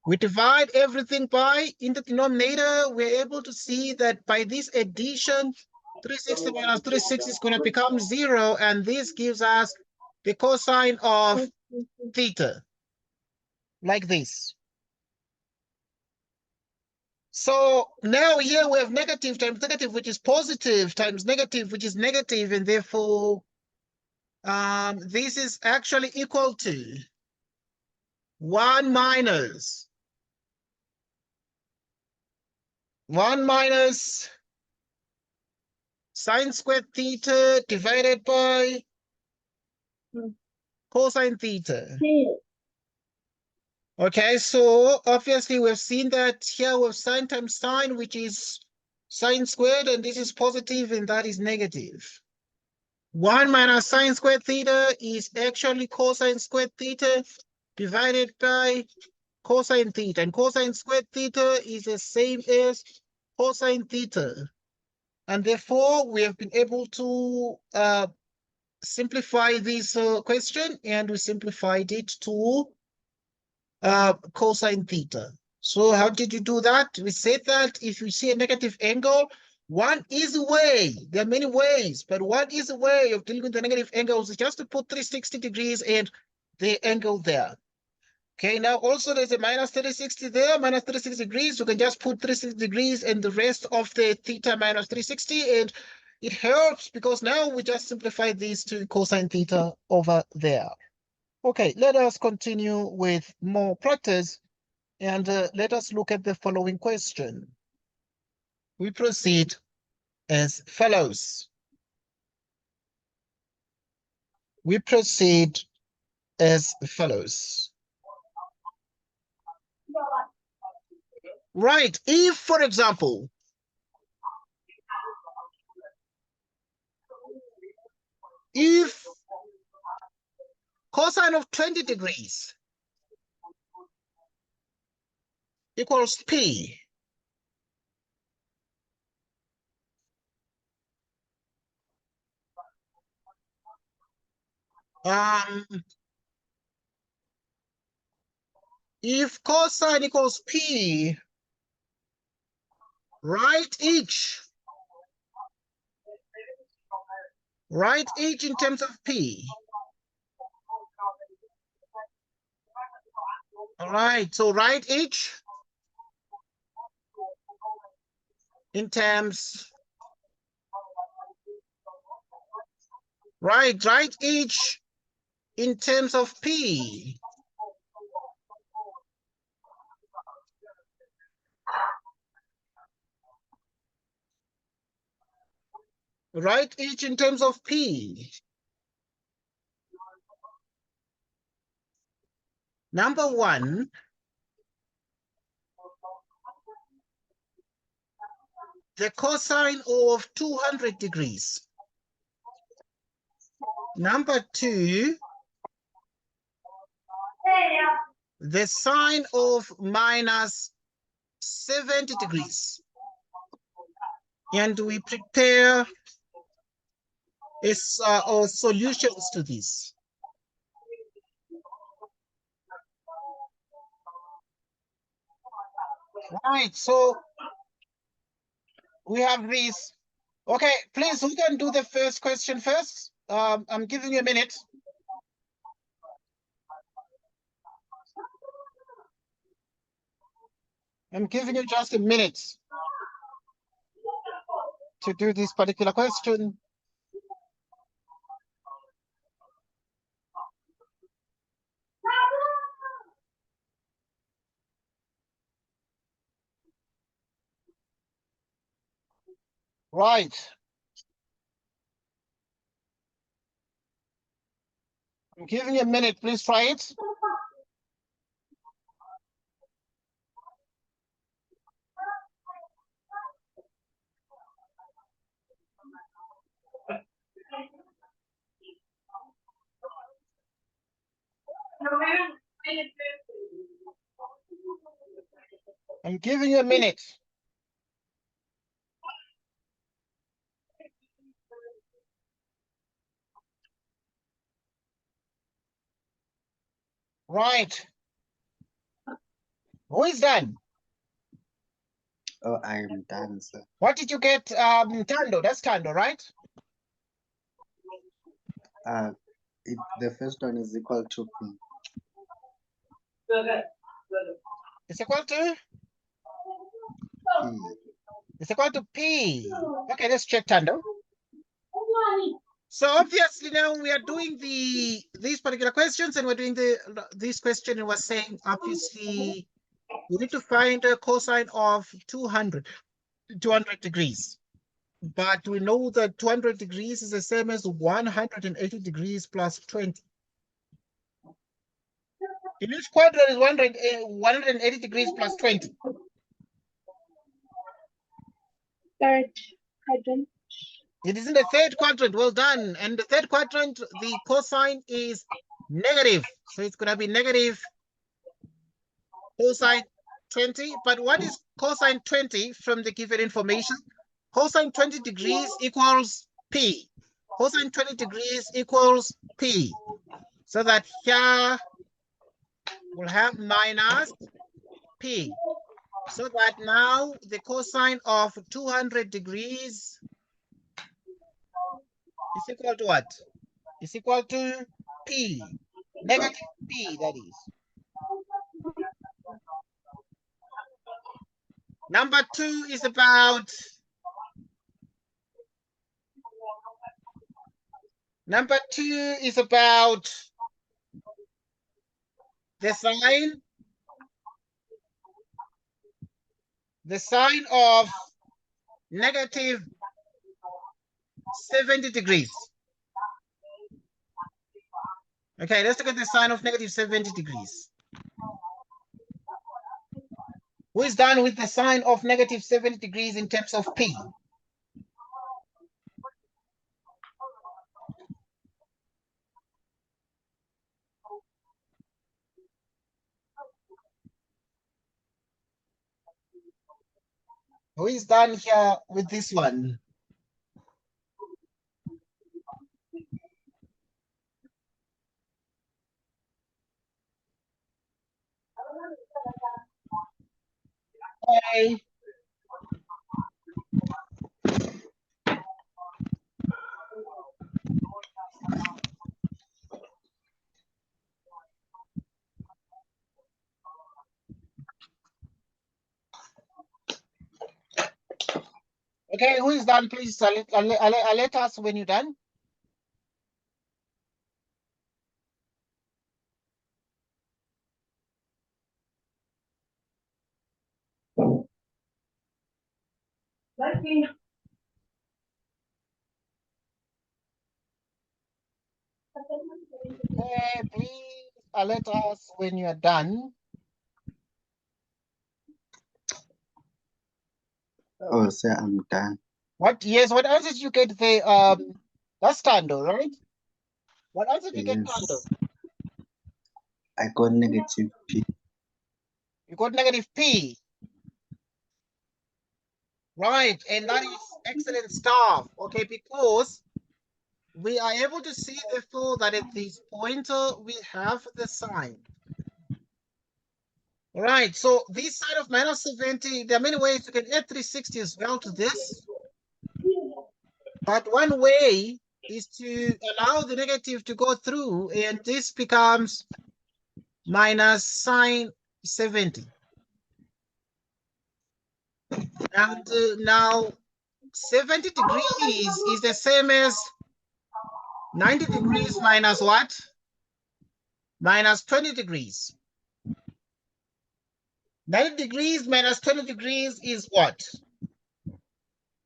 We divide everything by, in the denominator, we're able to see that by this addition, 360 minus 360 is going to become 0, and this gives us the cosine of theta, like this. So now here we have negative times negative, which is positive, times negative, which is negative, and therefore this is actually equal to 1 minus 1 minus sine squared theta divided by cosine theta. Okay, so obviously we've seen that here we have sine times sine, which is sine squared, and this is positive and that is negative. 1 minus sine squared theta is actually cosine squared theta divided by cosine theta, and cosine squared theta is the same as cosine theta. And therefore, we have been able to simplify this question, and we simplified it to cosine theta. So how did you do that? We said that if you see a negative angle, one easy way, there are many ways, but one easy way of dealing with the negative angles is just to put 360 degrees and the angle there. Okay, now also there's a minus 360 there, minus 360 degrees. You can just put 360 degrees and the rest of the theta minus 360, and it helps because now we just simplify these to cosine theta over there. Okay, let us continue with more practice, and let us look at the following question. We proceed as follows. We proceed as follows. Right, if, for example, if cosine of 20 degrees equals P, if cosine equals P, write each in terms of P. All right, so write each in terms, write each in terms of P. Write each in terms of P. Number one, the cosine of 200 degrees. Number two, the sine of minus 70 degrees. And we prepare solutions to this. Right, so we have these. Okay, please, who can do the first question first? I'm giving you a minute. I'm giving you just a minute to do this particular question. Right. I'm giving you a minute, please try it. I'm giving you a minute. Right. Who is done? Oh, I am done, sir. What did you get, Tando? That's Tando, right? The first one is equal to P. It's equal to? P. It's equal to P. Okay, let's check Tando. So obviously now we are doing these particular questions, and we're doing this question, and we're saying obviously we need to find a cosine of 200 degrees. But we know that 200 degrees is the same as 180 degrees plus 20. In which quadrant is 180 degrees plus 20? Third quadrant. It is in the third quadrant. Well done. And the third quadrant, the cosine is negative. So it's going to be negative cosine 20. But what is cosine 20 from the given information? Cosine 20 degrees equals P. Cosine 20 degrees equals P. So that here we'll have minus P. So that now the cosine of 200 degrees is equal to what? Is equal to P. Negative P, that is. Number 2 is about the sign of negative 70 degrees. Okay, let's look at the sign of negative 70 degrees. Who is done with the sign of negative 70 degrees in terms of P? Who is done here with this one? Okay. Okay, who is done? Please alert us when you're done. Okay, please alert us when you are done. Oh, sir, I'm done. What? Yes. What answer did you get? That's Tando, right? What answer did you get, Tando? Yes. I got negative P. You got negative P. Right, and that is excellent stuff. Okay, because we are able to see therefore that at this pointer we have the sign. Right, so this side of minus 70, there are many ways you can add 360 as well to this. But one way is to allow the negative to go through, and this becomes minus sine 70. And now 70 degrees is the same as 90 degrees minus what? Minus 20 degrees. 90 degrees minus 20 degrees is what?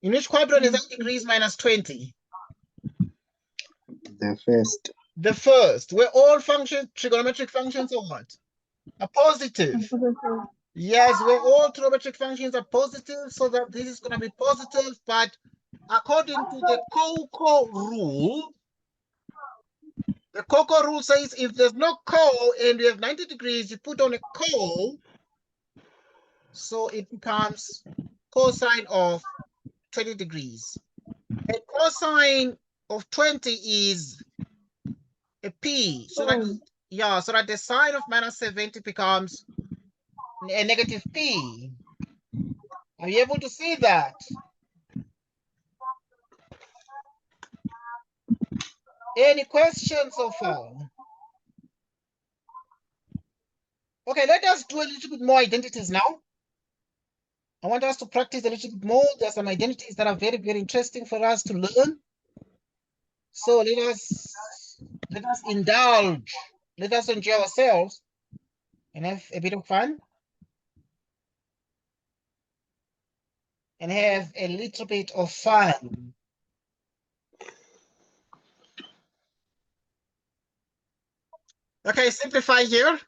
In which quadrant is 90 degrees minus 20? The first. The first, where all functions, trigonometric functions are what? Are positive. Yes, where all trigonometric functions are positive, so that this is going to be positive, but according to the Coco rule, the Coco rule says if there's no co and you have 90 degrees, you put on a co, so it becomes cosine of 20 degrees. A cosine of 20 is a P. So that, yeah, so that the sine of minus 70 becomes a negative P. Are you able to see that? Any questions so far? Okay, let us do a little bit more identities now. I want us to practice a little bit more. There are some identities that are very, very interesting for us to learn. So let us indulge. Let us enjoy ourselves and have a bit of fun. And have a little bit of fun. Okay, simplify here.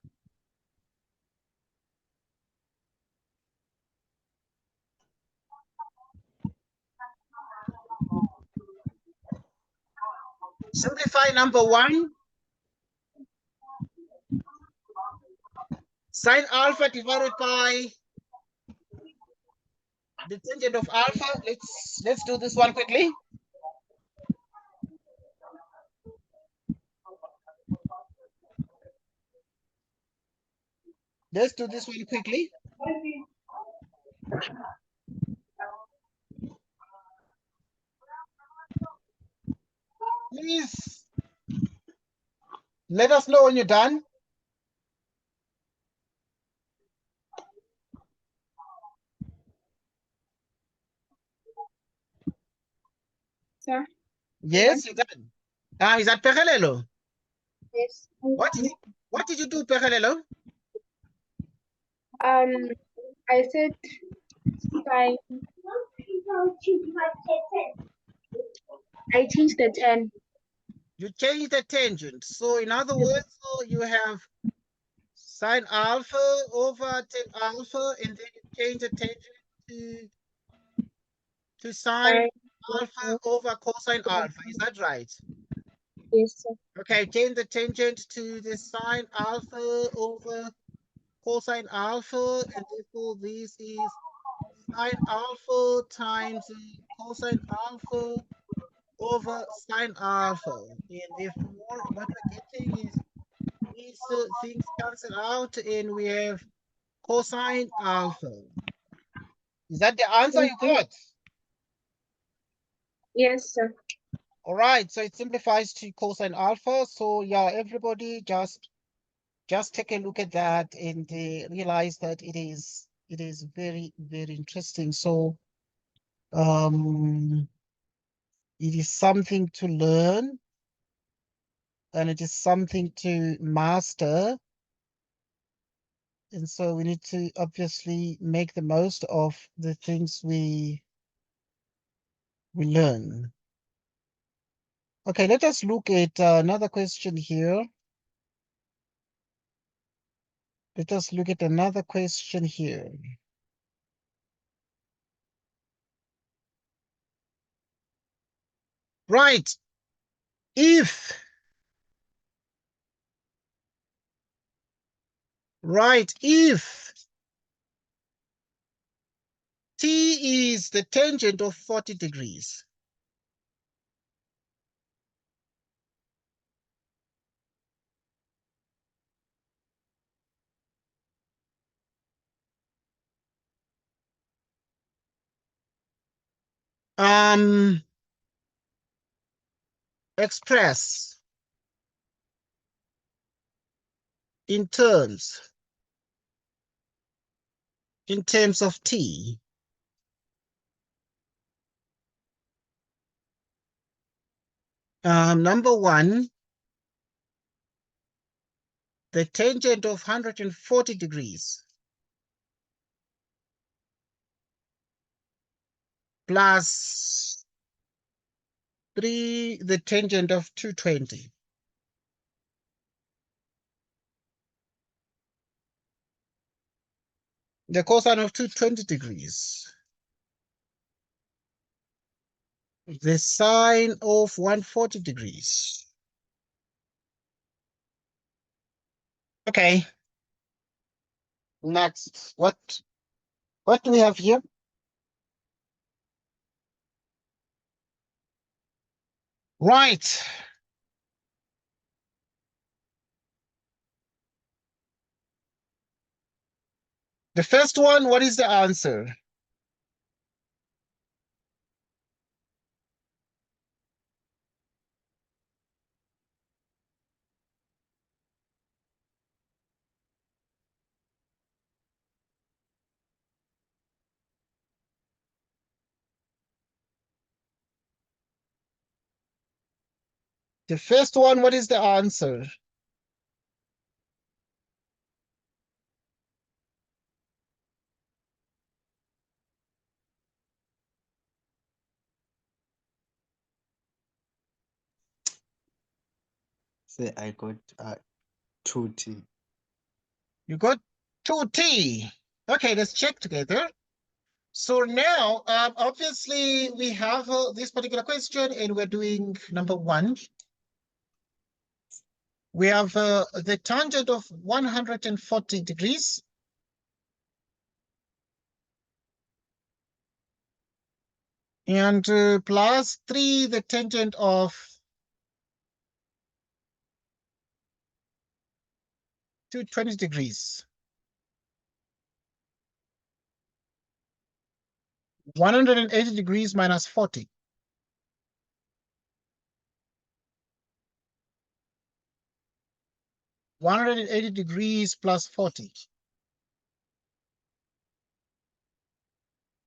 Simplify number 1. Sine alpha divided by the tangent of alpha. Let's do this one quickly. Let's do this one quickly. Please let us know when you're done. Sir? Yes, you done. Is that Pegelelo? Yes. What did you do, Pegelelo? I said sine. I changed the 10. You change the tangent. So in other words, so you have sine alpha over 10 alpha, and then you change the tangent to sine Sine. alpha over cosine alpha. Is that right? Yes, sir. Okay, change the tangent to the sine alpha over cosine alpha, and therefore this is sine alpha times cosine alpha over sine alpha. And therefore, what we're getting is these things cancel out, and we have cosine alpha. Is that the answer you got? Yes, sir. All right, so it simplifies to cosine alpha. So yeah, everybody just take a look at that and realize that it is very, very interesting. So it is something to learn, and it is something to master. And so we need to obviously make the most of the things we learn. Okay, let us look at another question here. Let us look at another question here. Right. If T is the tangent of 40 degrees, express in terms of T. Number one, the tangent of 140 degrees plus 3, the tangent of 220. The cosine of 220 degrees. The sine of 140 degrees. Okay. Next, what do we have here? Right. The first one, what is the answer? The first one, what is the answer? Say I got 2T. You got 2T. Okay, let's check together. So now, obviously, we have this particular question, and we're doing number one. We have the tangent of 140 degrees. And plus 3, the tangent of 220 degrees. 180 degrees minus 40. 180 degrees plus 40.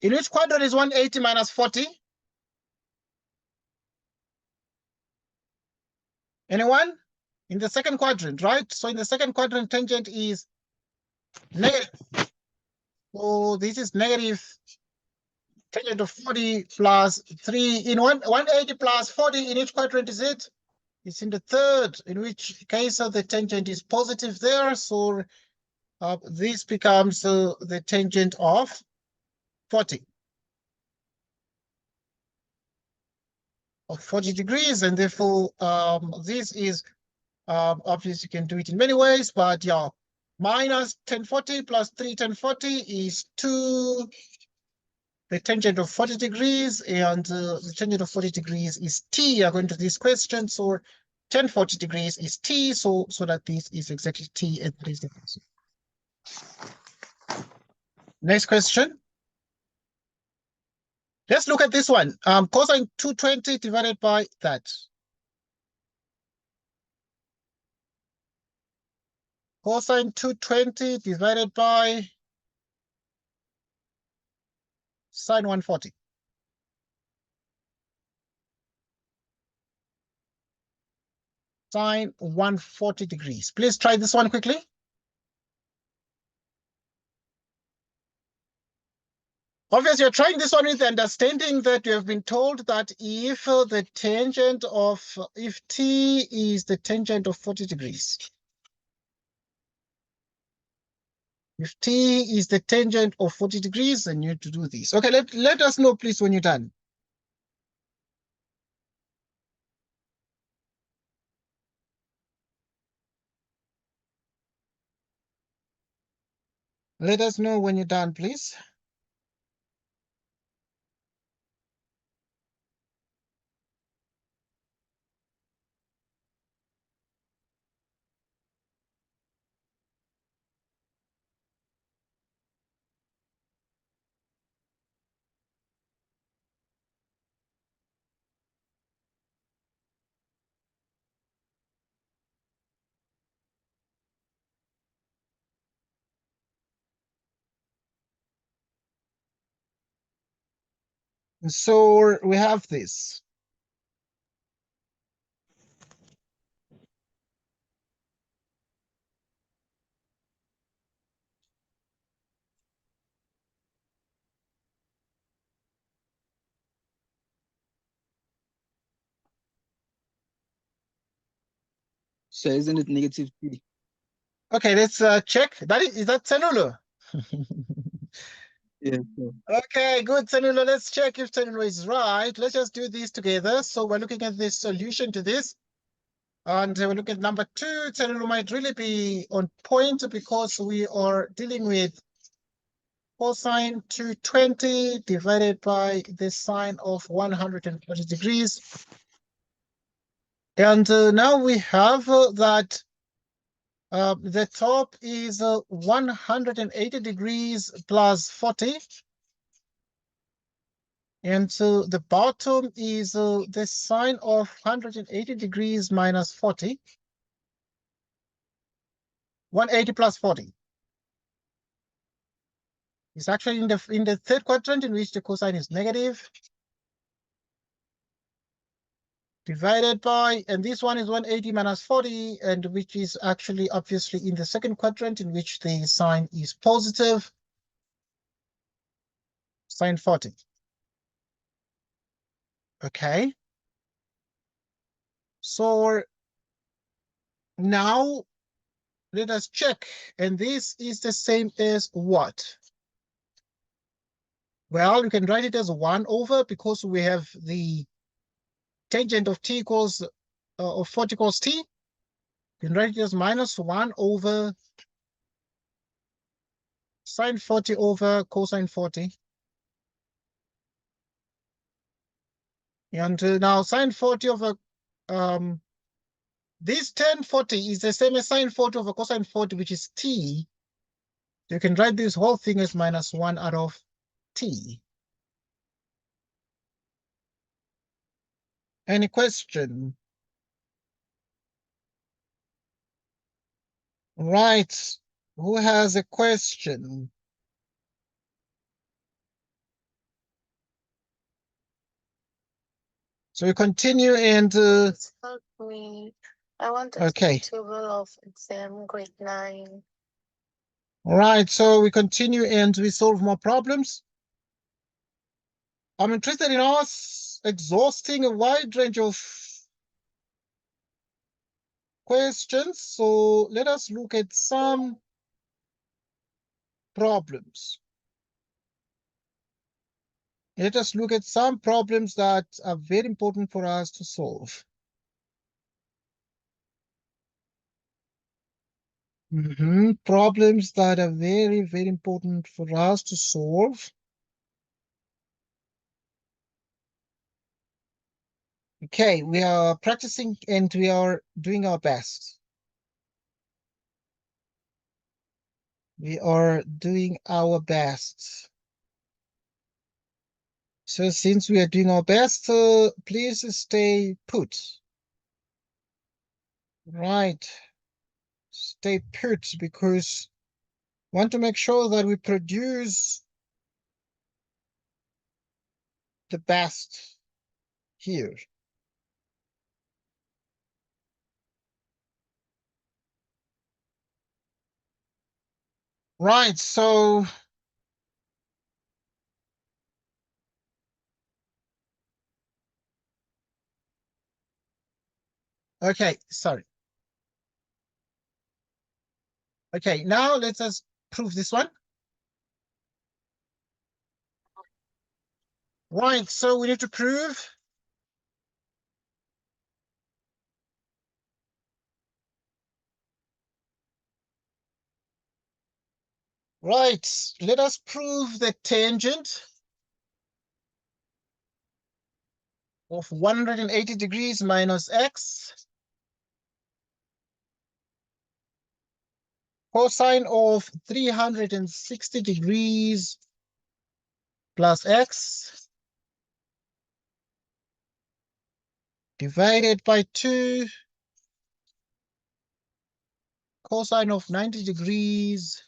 In which quadrant is 180 minus 40? Anyone? In the second quadrant, right? So in the second quadrant, tangent is negative. So this is negative tangent of 40 plus 3 in 180 plus 40 in each quadrant, is it? It's in the third, in which case the tangent is positive there. So this becomes the tangent of 40. Of 40 degrees, and therefore this is obviously you can do it in many ways, but yeah, minus 1040 plus 3 1040 is 2. The tangent of 40 degrees, and the tangent of 40 degrees is t according to this question. So 1040 degrees is t, so that this is exactly t, and that is the answer. Next question. Let's look at this one. Cosine 220 divided by that. Cosine 220 divided by sine 140. Sine 140 degrees. Please try this one quickly. Obviously, you're trying this one with the understanding that you have been told that if the tangent of, if t is the tangent of 40 degrees, if t is the tangent of 40 degrees, then you need to do this. Okay, let us know, please, when you're done. Let us know when you're done, please. So we have this. So isn't it negative t? Okay, let's check. That is that Tsenulo? Yes. Sir. Okay, good, Tsenulo. Let's check if Tsenulo is right. Let's just do this together. So we're looking at the solution to this. And we look at number 2. Tsenulo might really be on point because we are dealing with cosine 220 divided by the sine of 140 degrees. And now we have that the top is 180 degrees plus 40. And so the bottom is the sine of 180 degrees minus 40. 180 plus 40. It's actually in the third quadrant, in which the cosine is negative. Divided by, and this one is 180 minus 40, and which is actually obviously in the second quadrant, in which the sine is positive. Sine 40. Okay. So now let us check. And this is the same as what? Well, you can write it as 1 over, because we have the tangent of t equals, of 40 equals t. You can write it as minus 1 over sine 40 over cosine 40. And now sine 40 over, this tan 40 is the same as sine 40 over cosine 40, which is t. You can write this whole thing as minus 1 out of t. Any question? Right. Who has a question? So we continue, and Okay. I want a Okay. table of exam grade 9. All right, so we continue and we solve more problems. I'm interested in us exhausting a wide range of questions. So let us look at some problems. Let us look at some problems that are very important for us to solve. Problems that are very, very important for us to solve. Okay, we are practicing and we are doing our best. We are doing our best. So since we are doing our best, please stay put. Right. Stay put because we want to make sure that we produce the best here. Right, so okay, sorry. Okay, now let us prove this one. Right, so we need to prove right, let us prove the tangent of 180 degrees minus x, cosine of 360 degrees plus x, divided by 2, cosine of 90 degrees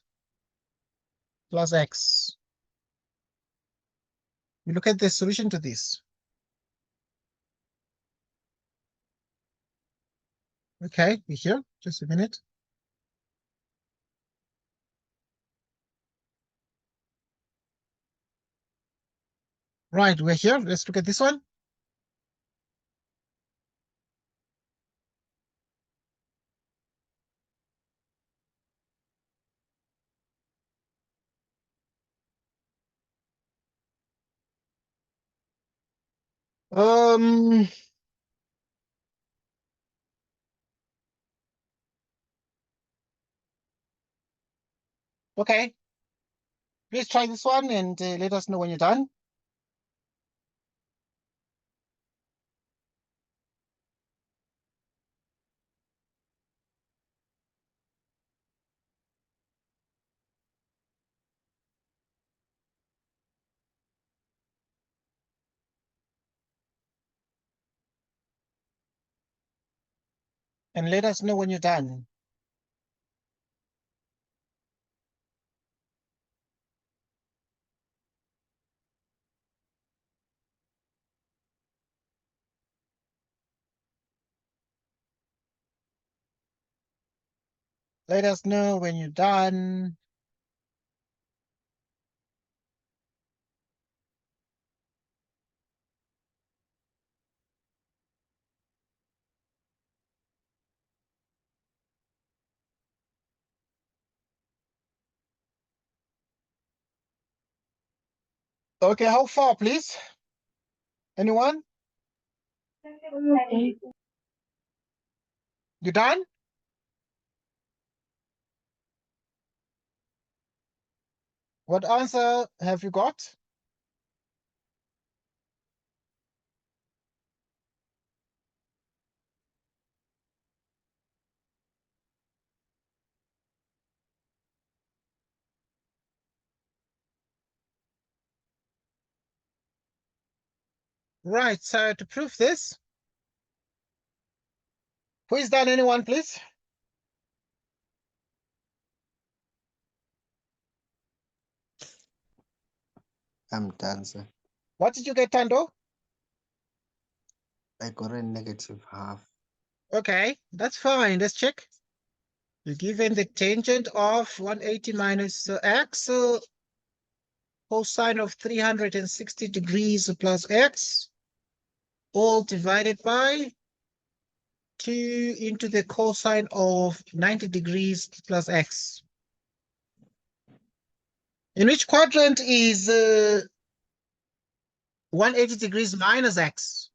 plus x. We look at the solution to this. Okay, we here, just a minute. Right, we're here. Let's look at this one. Um, okay. Please try this one and let us know when you're done. And let us know when you're done. Let us know when you're done. Okay, how far, please? Anyone? Okay. You done? What answer have you got? Right, so to prove this, who is done? Anyone, please? I'm done, sir. What did you get, Tando? I got a negative half. Okay, that's fine. Let's check. You're given the tangent of 180 minus x, cosine of 360 degrees plus x, all divided by 2 into the cosine of 90 degrees plus x. In which quadrant is 180 degrees minus x?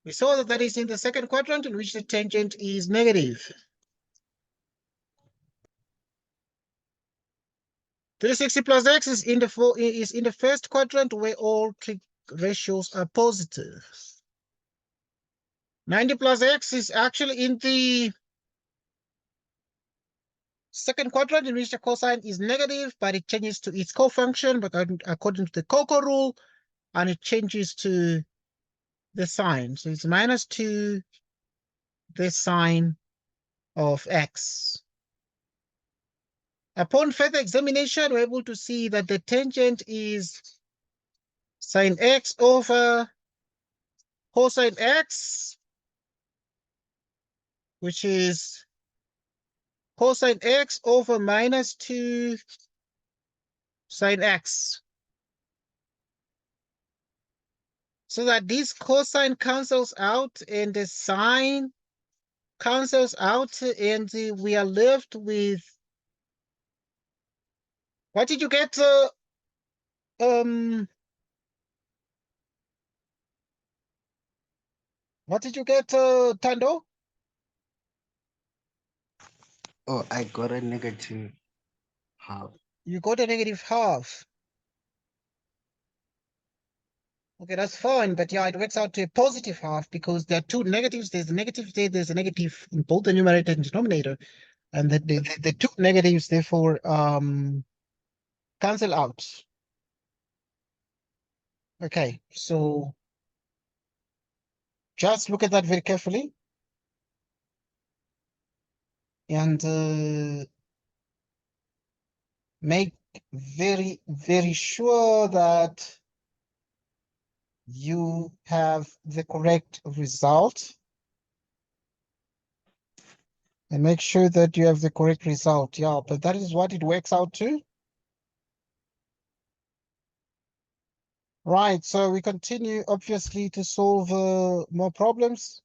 We saw that that is in the second quadrant, in which the tangent is negative. 360 plus x is in the first quadrant, where all trig ratios are positive. 90 plus x is actually in the second quadrant, in which the cosine is negative, but it changes to its cofunction, but according to the Coco rule, and it changes to the sign. So it's minus 2 the sine of x. Upon further examination, we're able to see that the tangent is sine x over cosine x, which is cosine x over minus 2 sine x. So that this cosine cancels out and the sine cancels out, and we are left with, what did you get? What did you get, Tando? Oh, I got a negative half. You got a negative half. Okay, that's fine, but yeah, it works out to a positive half because there are two negatives. There's a negative there, there's a negative in both the numerator and denominator, and the two negatives therefore cancel out. Okay, so just look at that very carefully, and make very, very sure that you have the correct result. And make sure that you have the correct result. Yeah, but that is what it works out to. Right, so we continue obviously to solve more problems.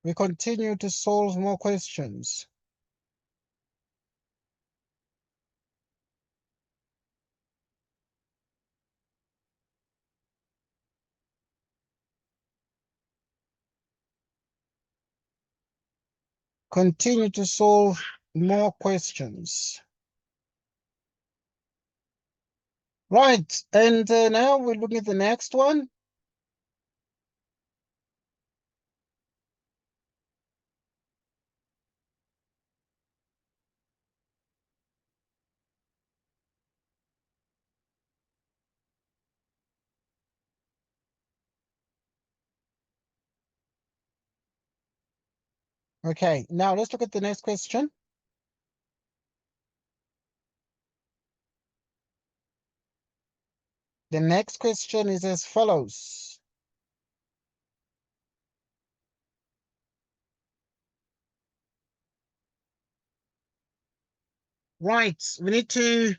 We continue to solve more questions. Continue to solve more questions. Right, and now we're looking at the next one. Okay, now let's look at the next question. The next question is as follows. Right, we need to...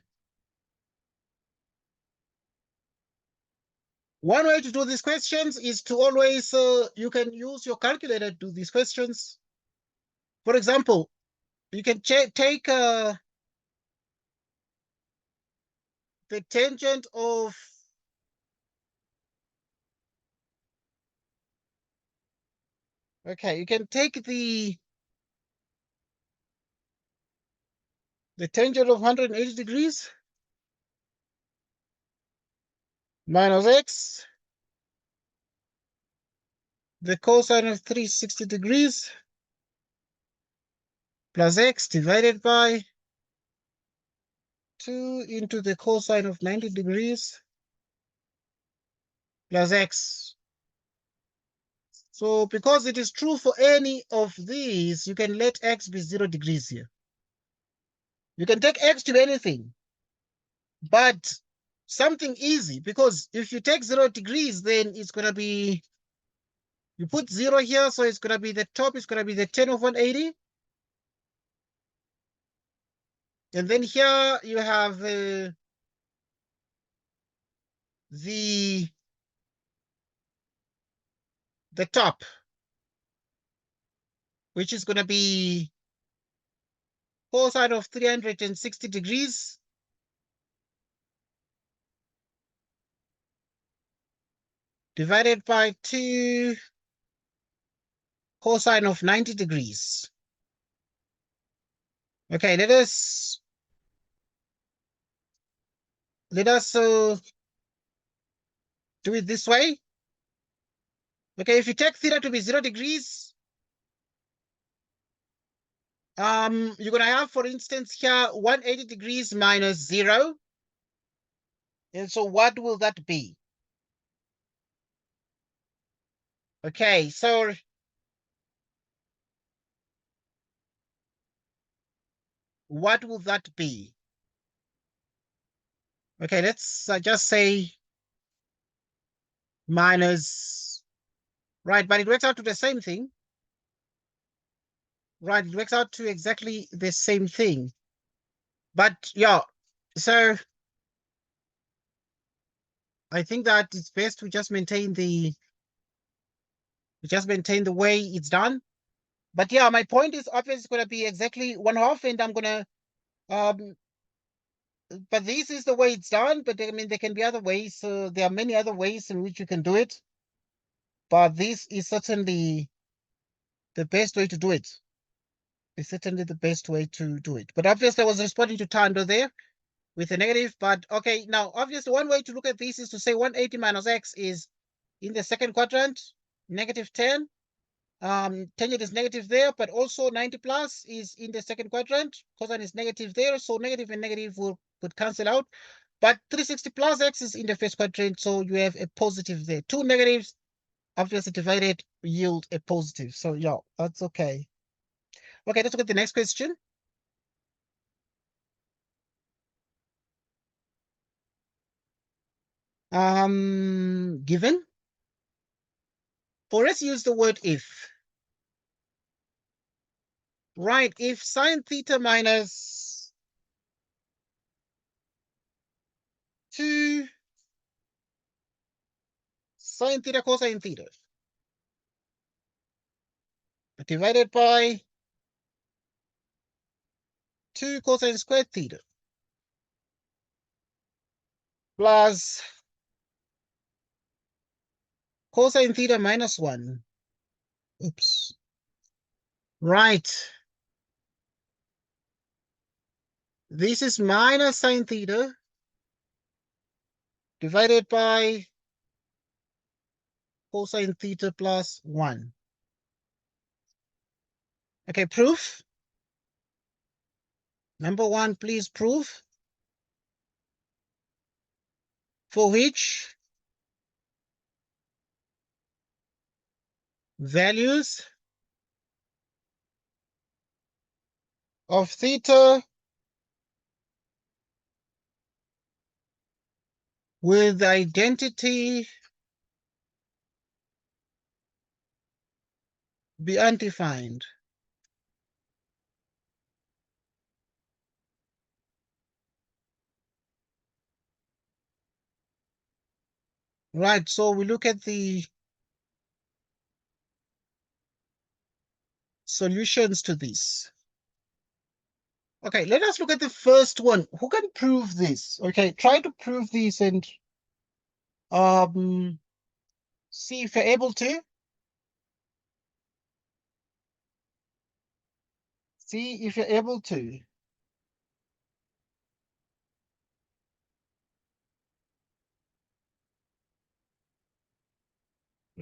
One way to do these questions is to always, you can use your calculator to do these questions. For example, you can take the tangent of you can take the tangent of 180 degrees minus x, the cosine of 360 degrees plus x divided by 2 into the cosine of 90 degrees plus x. So because it is true for any of these, you can let x be 0 degrees here. You can take x to be anything, but something easy, because if you take 0 degrees, then it's going to be You put 0 here, so it's going to be the top is going to be the 10 of 180. And then here you have the top, which is going to be cosine of 360 degrees divided by 2 cosine of 90 degrees. Okay, let us do it this way. Okay, if you take theta to be 0 degrees, you're gonna have, for instance, here 180 degrees minus 0. And so what will that be? Okay, so what will that be? Okay, let's just say minus, right, but it works out to the same thing. Right, it works out to exactly the same thing. But yeah, so I think that it's best to just maintain the way it's done. But yeah, my point is obviously going to be exactly 1/2, and I'm gonna but this is the way it's done. But I mean, there can be other ways. There are many other ways in which you can do it. But this is certainly the best way to do it. It's certainly the best way to do it. But obviously, I was responding to Tando there with a negative. But okay, now obviously, one way to look at this is to say 180 minus x is in the second quadrant, -10. Tangent is negative there, but also 90 plus is in the second quadrant. Cosine is negative there, so negative and negative would cancel out. But 360 plus x is in the first quadrant, so you have a positive there. Two negatives, obviously divided, yield a positive. So yeah, that's okay. Okay, let's look at the next question. Given. Or let's use the word if. Right, if sine theta minus 2 sine theta cosine theta divided by 2 cosine squared theta plus cosine theta minus 1. Oops. Right. This is minus sine theta divided by cosine theta plus 1. Okay, proof. Number 1, please prove. For which values of theta with identity be undefined. Right, so we look at the solutions to this. Okay, let us look at the first one. Who can prove this? Okay, try to prove this and see if you're able to. See if you're able to.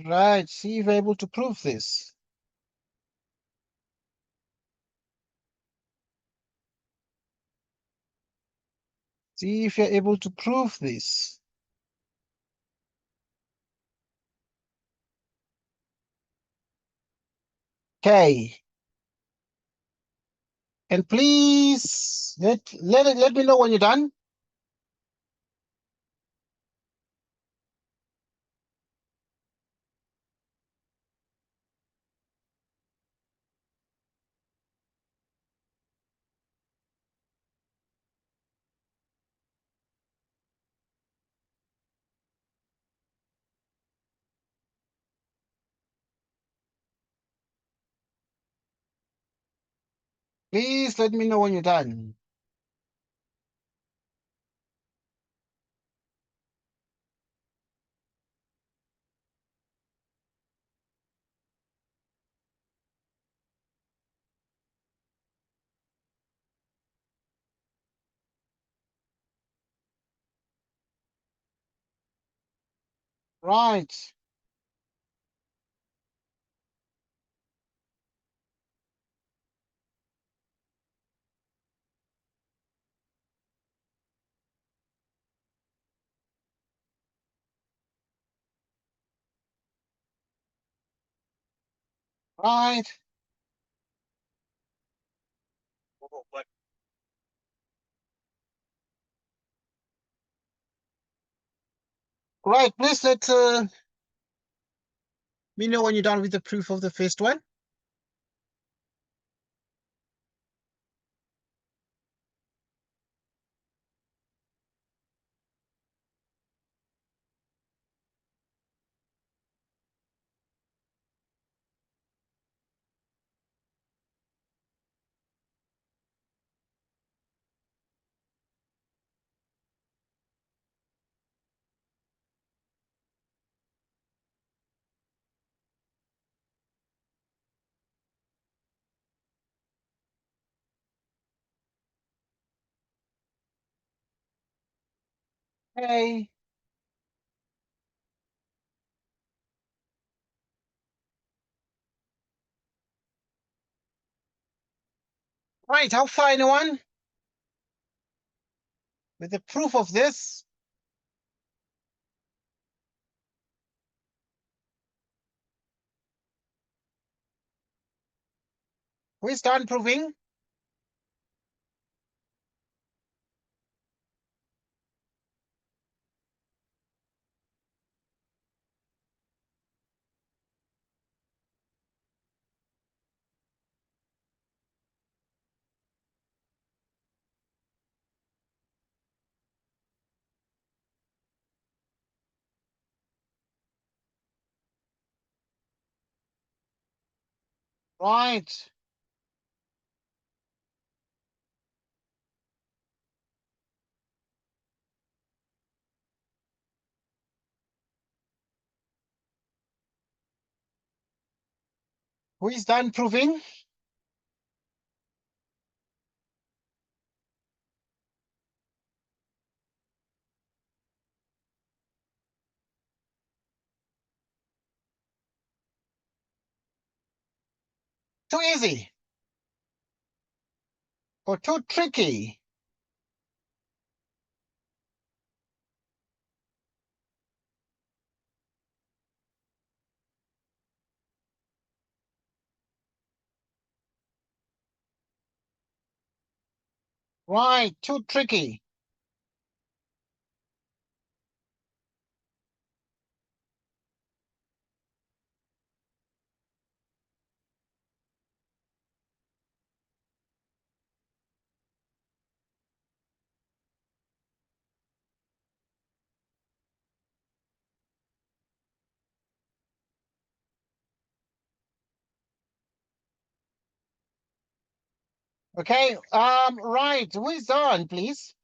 Right, see if you're able to prove this. See if you're able to prove this. Okay. And please let me know when you're done. Please let me know when you're done. Right. Right. Right. Please let me know when you're done with the proof of the first one. Hey. Right. How far, anyone? With the proof of this. Who is done proving? Right. Who is done proving? Too easy. Or too tricky. Right. Too tricky. Okay. Right. Who is done, please?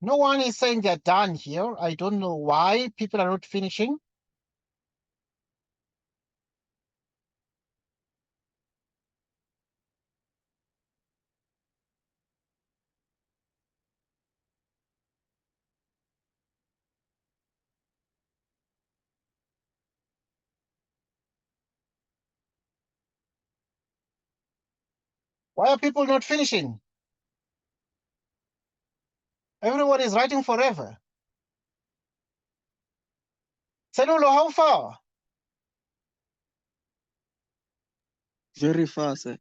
No one is saying they're done here. I don't know why people are not finishing. Why are people not finishing? Everyone is writing forever. Senulo, how far? Very fast, sir.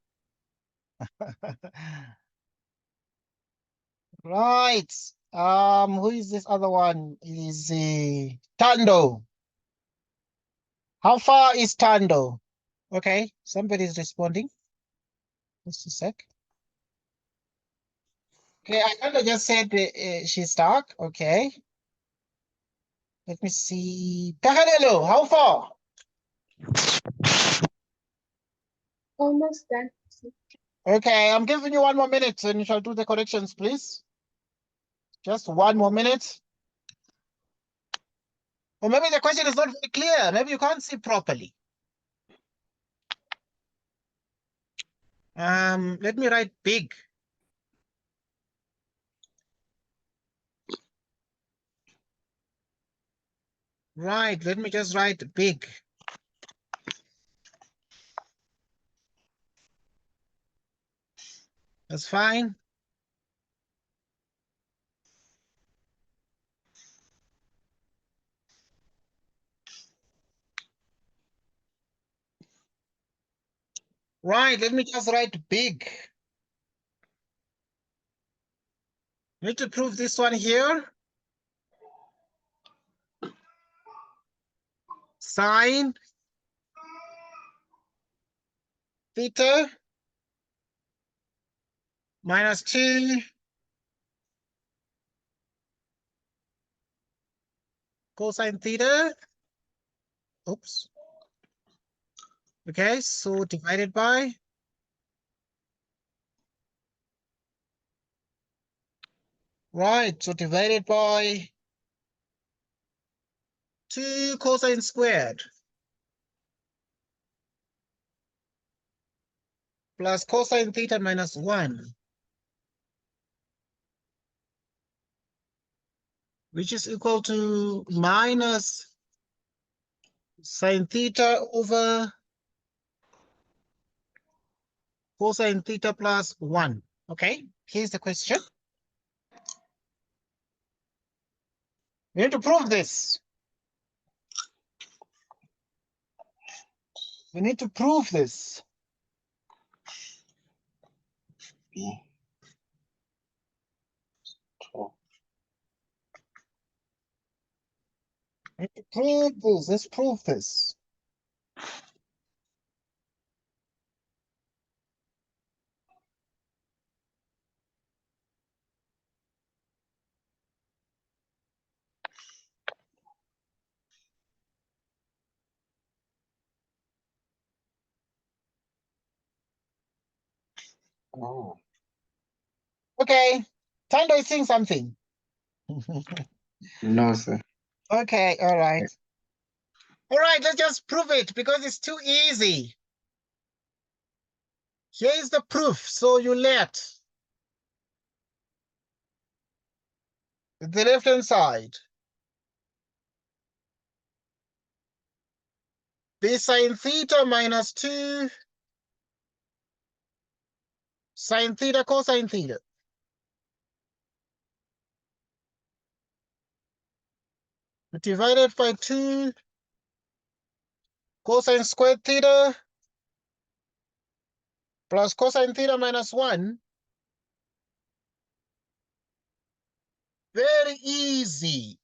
Right. Who is this other one? It is Tando. How far is Tando? Okay, somebody's responding. Just a sec. Okay, I kind of just said she's stuck. Okay. Let me see. Kahanelo, how far? Almost done. Okay, I'm giving you 1 more minute and you shall do the corrections, please. Just 1 more minute. Or maybe the question is not very clear. Maybe you can't see properly. Let me write big. Right, let me just write big. That's fine. Right, let me just write big. Need to prove this one here. Sine theta minus 2 cosine theta. Oops. Okay, so divided by right, so divided by 2 cosine squared plus cosine theta minus 1, which is equal to minus sine theta over cosine theta plus 1. Okay, here's the question. We need to prove this. We need to prove this. We need to prove this. Let's prove this. Oh. Okay, Tando is saying something. No, sir. Okay, all right. All right, let's just prove it because it's too easy. Here is the proof. So you let the left-hand side be sine theta minus 2 sine theta cosine theta. Divided by 2 cosine squared theta plus cosine theta minus 1. Very easy.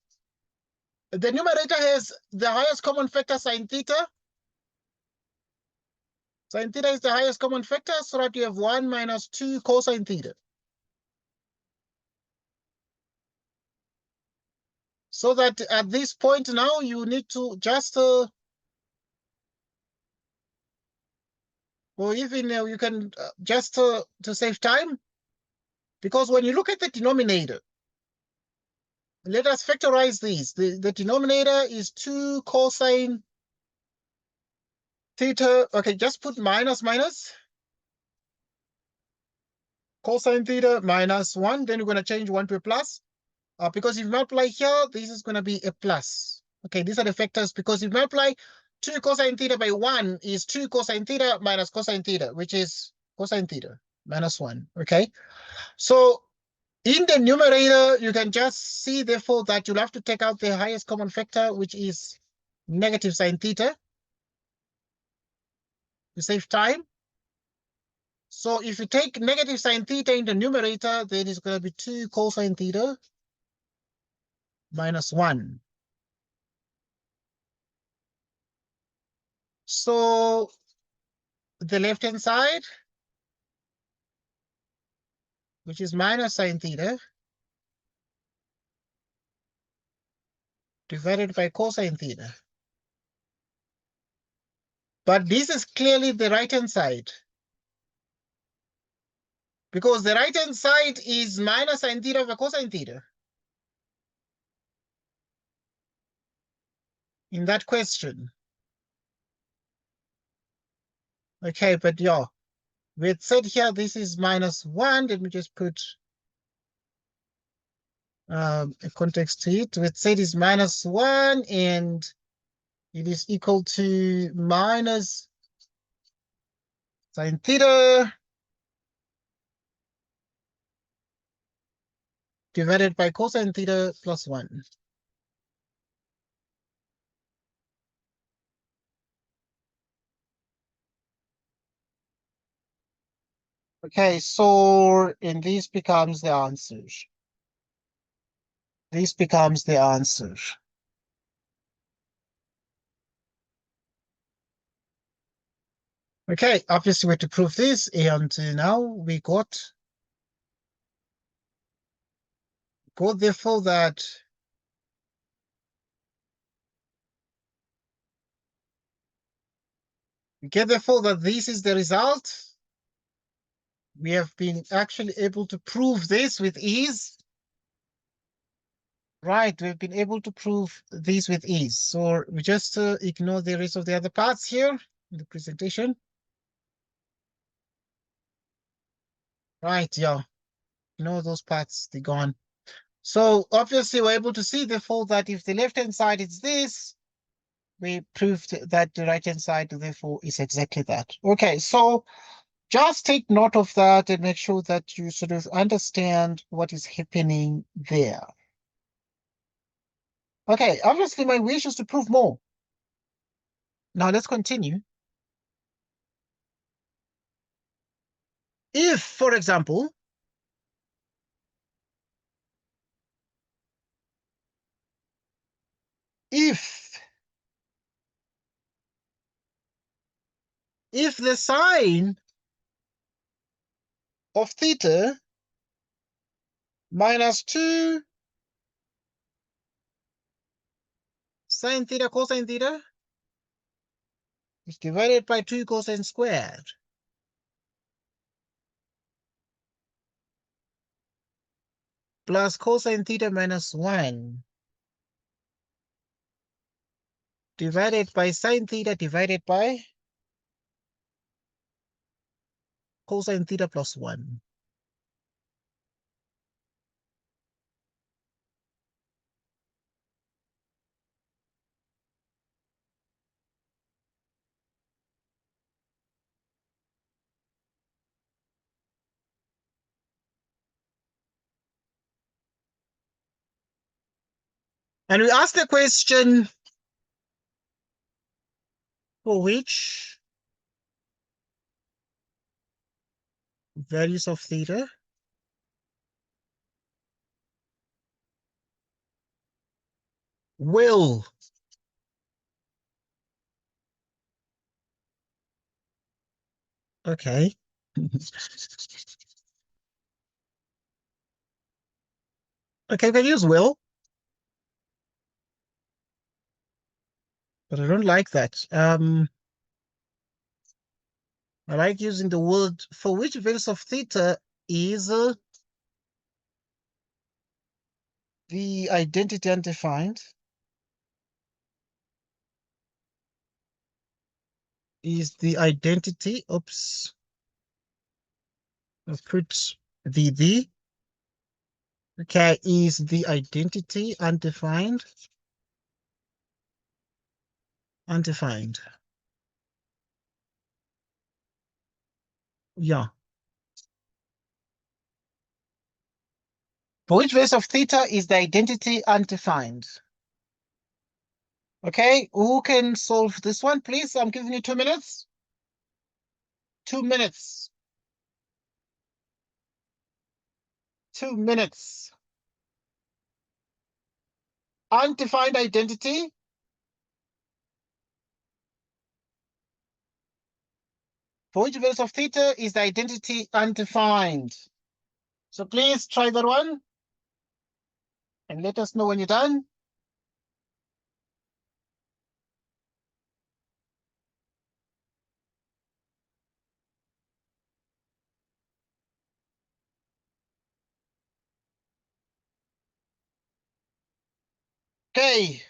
The numerator has the highest common factor sine theta. Sine theta is the highest common factor, so that you have 1 minus 2 cosine theta. So that at this point now, you need to just, or even you can just to save time, because when you look at the denominator, let us factorize these. The denominator is 2 cosine theta. Okay, just put minus minus. Cosine theta minus 1. Then you're going to change 1 to a plus. Because if you multiply here, this is going to be a plus. Okay, these are the factors because if you multiply 2 cosine theta by 1 is 2 cosine theta minus cosine theta, which is cosine theta minus 1. Okay, so in the numerator, you can just see, therefore, that you'll have to take out the highest common factor, which is negative sine theta, to save time. So if you take negative sine theta in the numerator, then it's going to be 2 cosine theta minus 1. So the left-hand side, which is minus sine theta, divided by cosine theta. But this is clearly the right-hand side, because the right-hand side is minus sine theta over cosine theta in that question. Okay, but yeah, we had said here this is -1. Let me just put a context to it. We had said it's -1 and it is equal to minus sine theta divided by cosine theta plus 1. Okay, so, and this becomes the answer. This becomes the answer. Okay, obviously we have to prove this, and now we got therefore that we get therefore that this is the result. We have been actually able to prove this with ease. Right, we've been able to prove this with ease. So we just ignore the rest of the other parts here in the presentation. Right, yeah. Ignore those parts, they're gone. So obviously we're able to see therefore that if the left-hand side is this, we proved that the right-hand side therefore is exactly that. Okay, so just take note of that and make sure that you sort of understand what is happening there. Okay, obviously my wish is to prove more. Now let's continue. If, for example, if the sine of theta minus 2 sine theta cosine theta is divided by 2 cosine squared plus cosine theta minus 1 divided by sine theta divided by cosine theta plus 1. And we ask the question for which values of theta will okay. Okay, we can use will, but I don't like that. I like using the word for which values of theta is the identity undefined. Is the identity, oops, I've put the, okay, is the identity undefined? Undefined. Yeah. For which values of theta is the identity undefined? Okay, who can solve this one, please? I'm giving you 2 minutes. 2 minutes. 2 minutes. Undefined identity. For which values of theta is the identity undefined? So please try that one and let us know when you're done. Okay.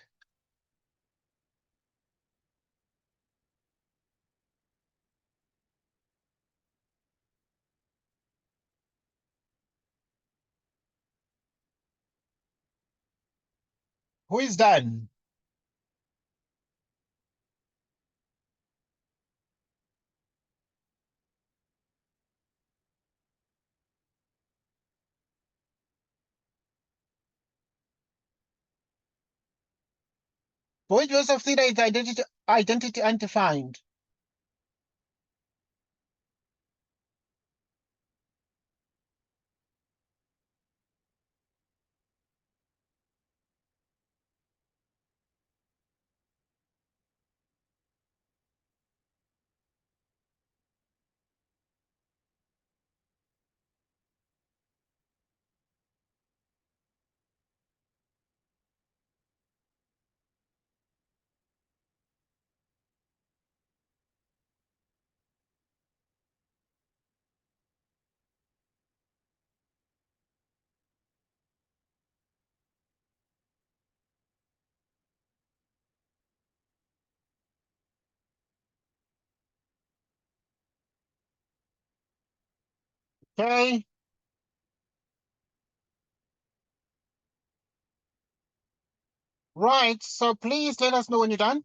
Who is done? For which values of theta is the identity undefined? Okay. Right, so please let us know when you're done.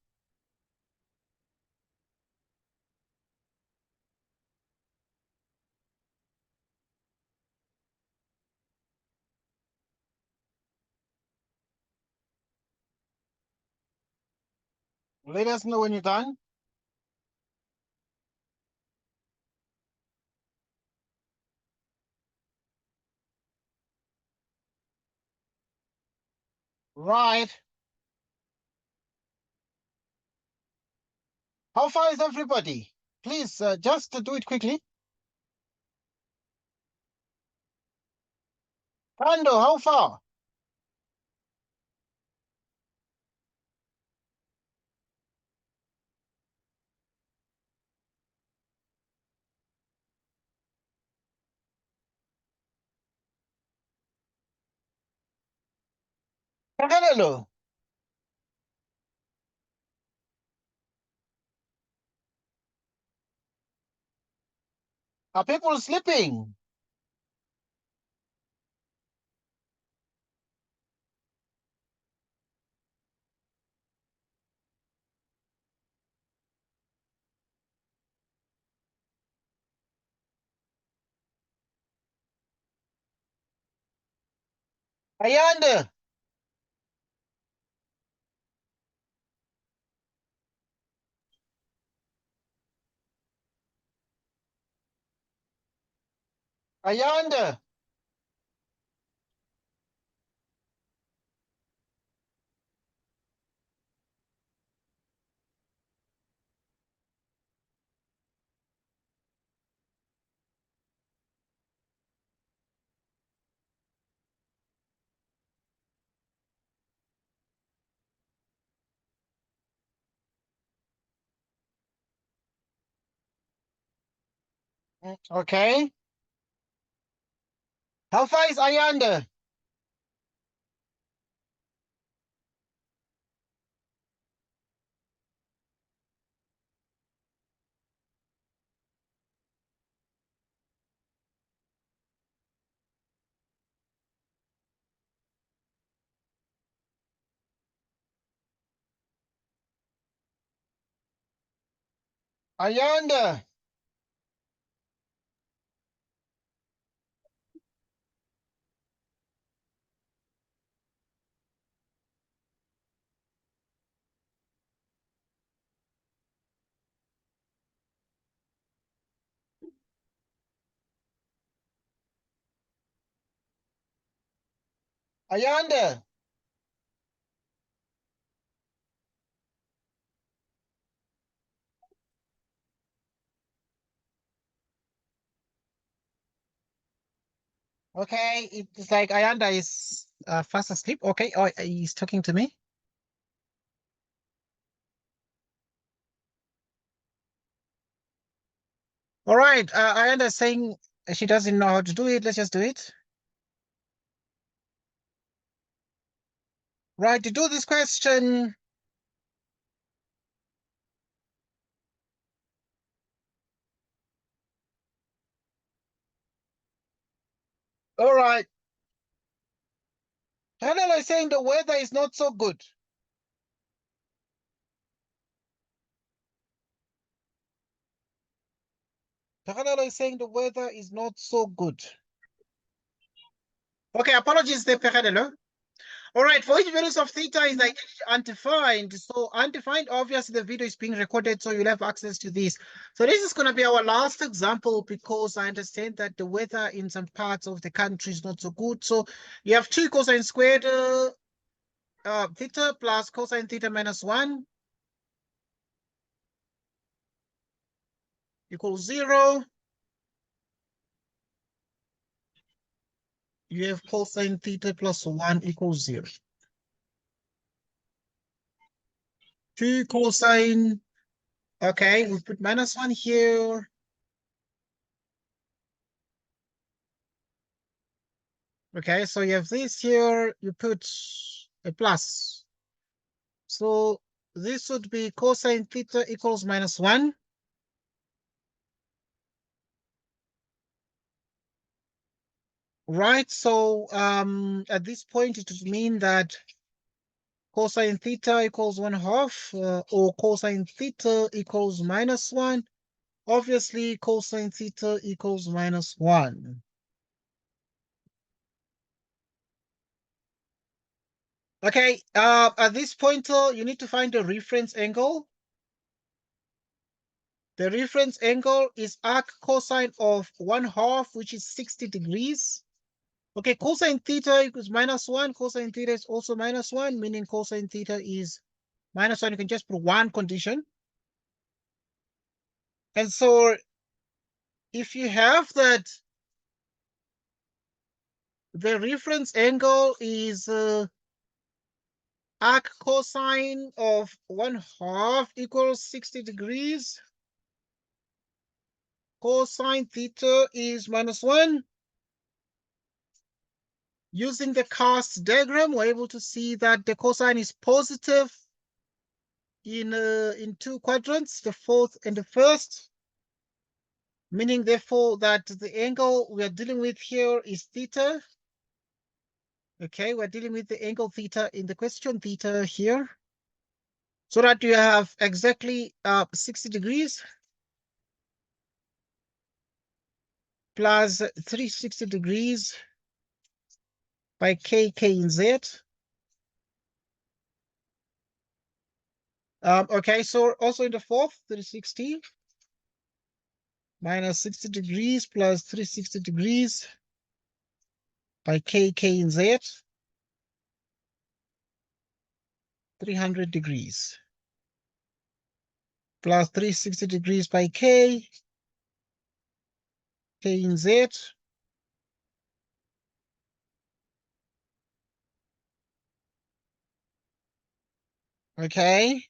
Let us know when you're done. Right. How far is everybody? Please, just do it quickly. Pando, how far? Hello. Are people sleeping? Ayanda. Ayanda. Okay. How far is Ayanda? Ayanda. Ayanda. Okay, it's like Ayanda is fast asleep. Okay, oh, he's talking to me. All right, Ayanda is saying she doesn't know how to do it. Let's just do it. Right, to do this question, all right. Helen is saying the weather is not so good. Helen is saying the weather is not so good. Okay, apologies there, Pekadelo. All right, for each values of theta is like undefined. So undefined, obviously the video is being recorded, so you'll have access to this. So this is going to be our last example because I understand that the weather in some parts of the country is not so good. So you have 2 cosine squared theta plus cosine theta minus 1 equals 0. You have cosine theta plus 1 equals 0. 2 cosine, okay, we put minus 1 here. Okay, so you have this here, you put a plus. So this would be cosine theta equals minus 1. Right, so at this point it would mean that cosine theta equals 1/2 or cosine theta equals minus 1. Obviously, cosine theta equals minus 1. Okay, at this point, you need to find the reference angle. The reference angle is arc cosine of 1/2, which is 60 degrees. Okay, cosine theta equals minus 1. Cosine theta is also minus 1, meaning cosine theta is minus 1. You can just put one condition. And so if you have that, the reference angle is arc cosine of 1/2 equals 60 degrees. Cosine theta is minus 1. Using the cast diagram, we're able to see that the cosine is positive in 2 quadrants, the 4th and the 1st, meaning therefore that the angle we are dealing with here is theta. Okay, we're dealing with the angle theta in the question, theta here. So that you have exactly 60 degrees plus 360 degrees by k in z. Okay, so also in the 4th, 360 minus 60 degrees plus 360 degrees by k in z, 300 degrees plus 360 degrees by k in z. Okay.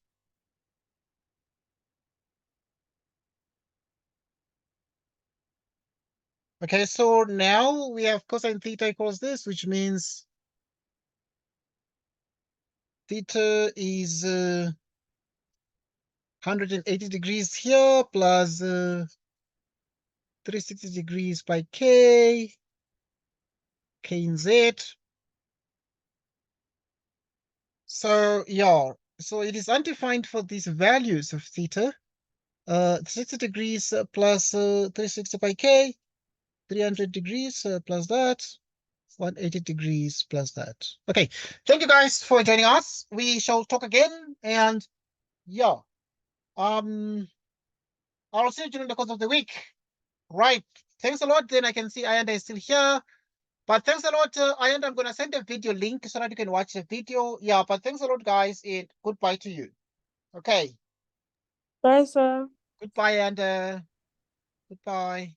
Okay, so now we have cosine theta equals this, which means theta is 180 degrees here plus 360 degrees by k in z. So yeah, so it is undefined for these values of theta. 60 degrees plus 360 by k, 300 degrees plus that, 180 degrees plus that. Okay, thank you guys for joining us. We shall talk again, and yeah, I'll see you during the course of the week. Right, thanks a lot. Then I can see Ayanda is still here. But thanks a lot, Ayanda. I'm going to send a video link so that you can watch the video. Yeah, but thanks a lot, guys, and goodbye to you. Okay. Bye, sir. Goodbye, and goodbye.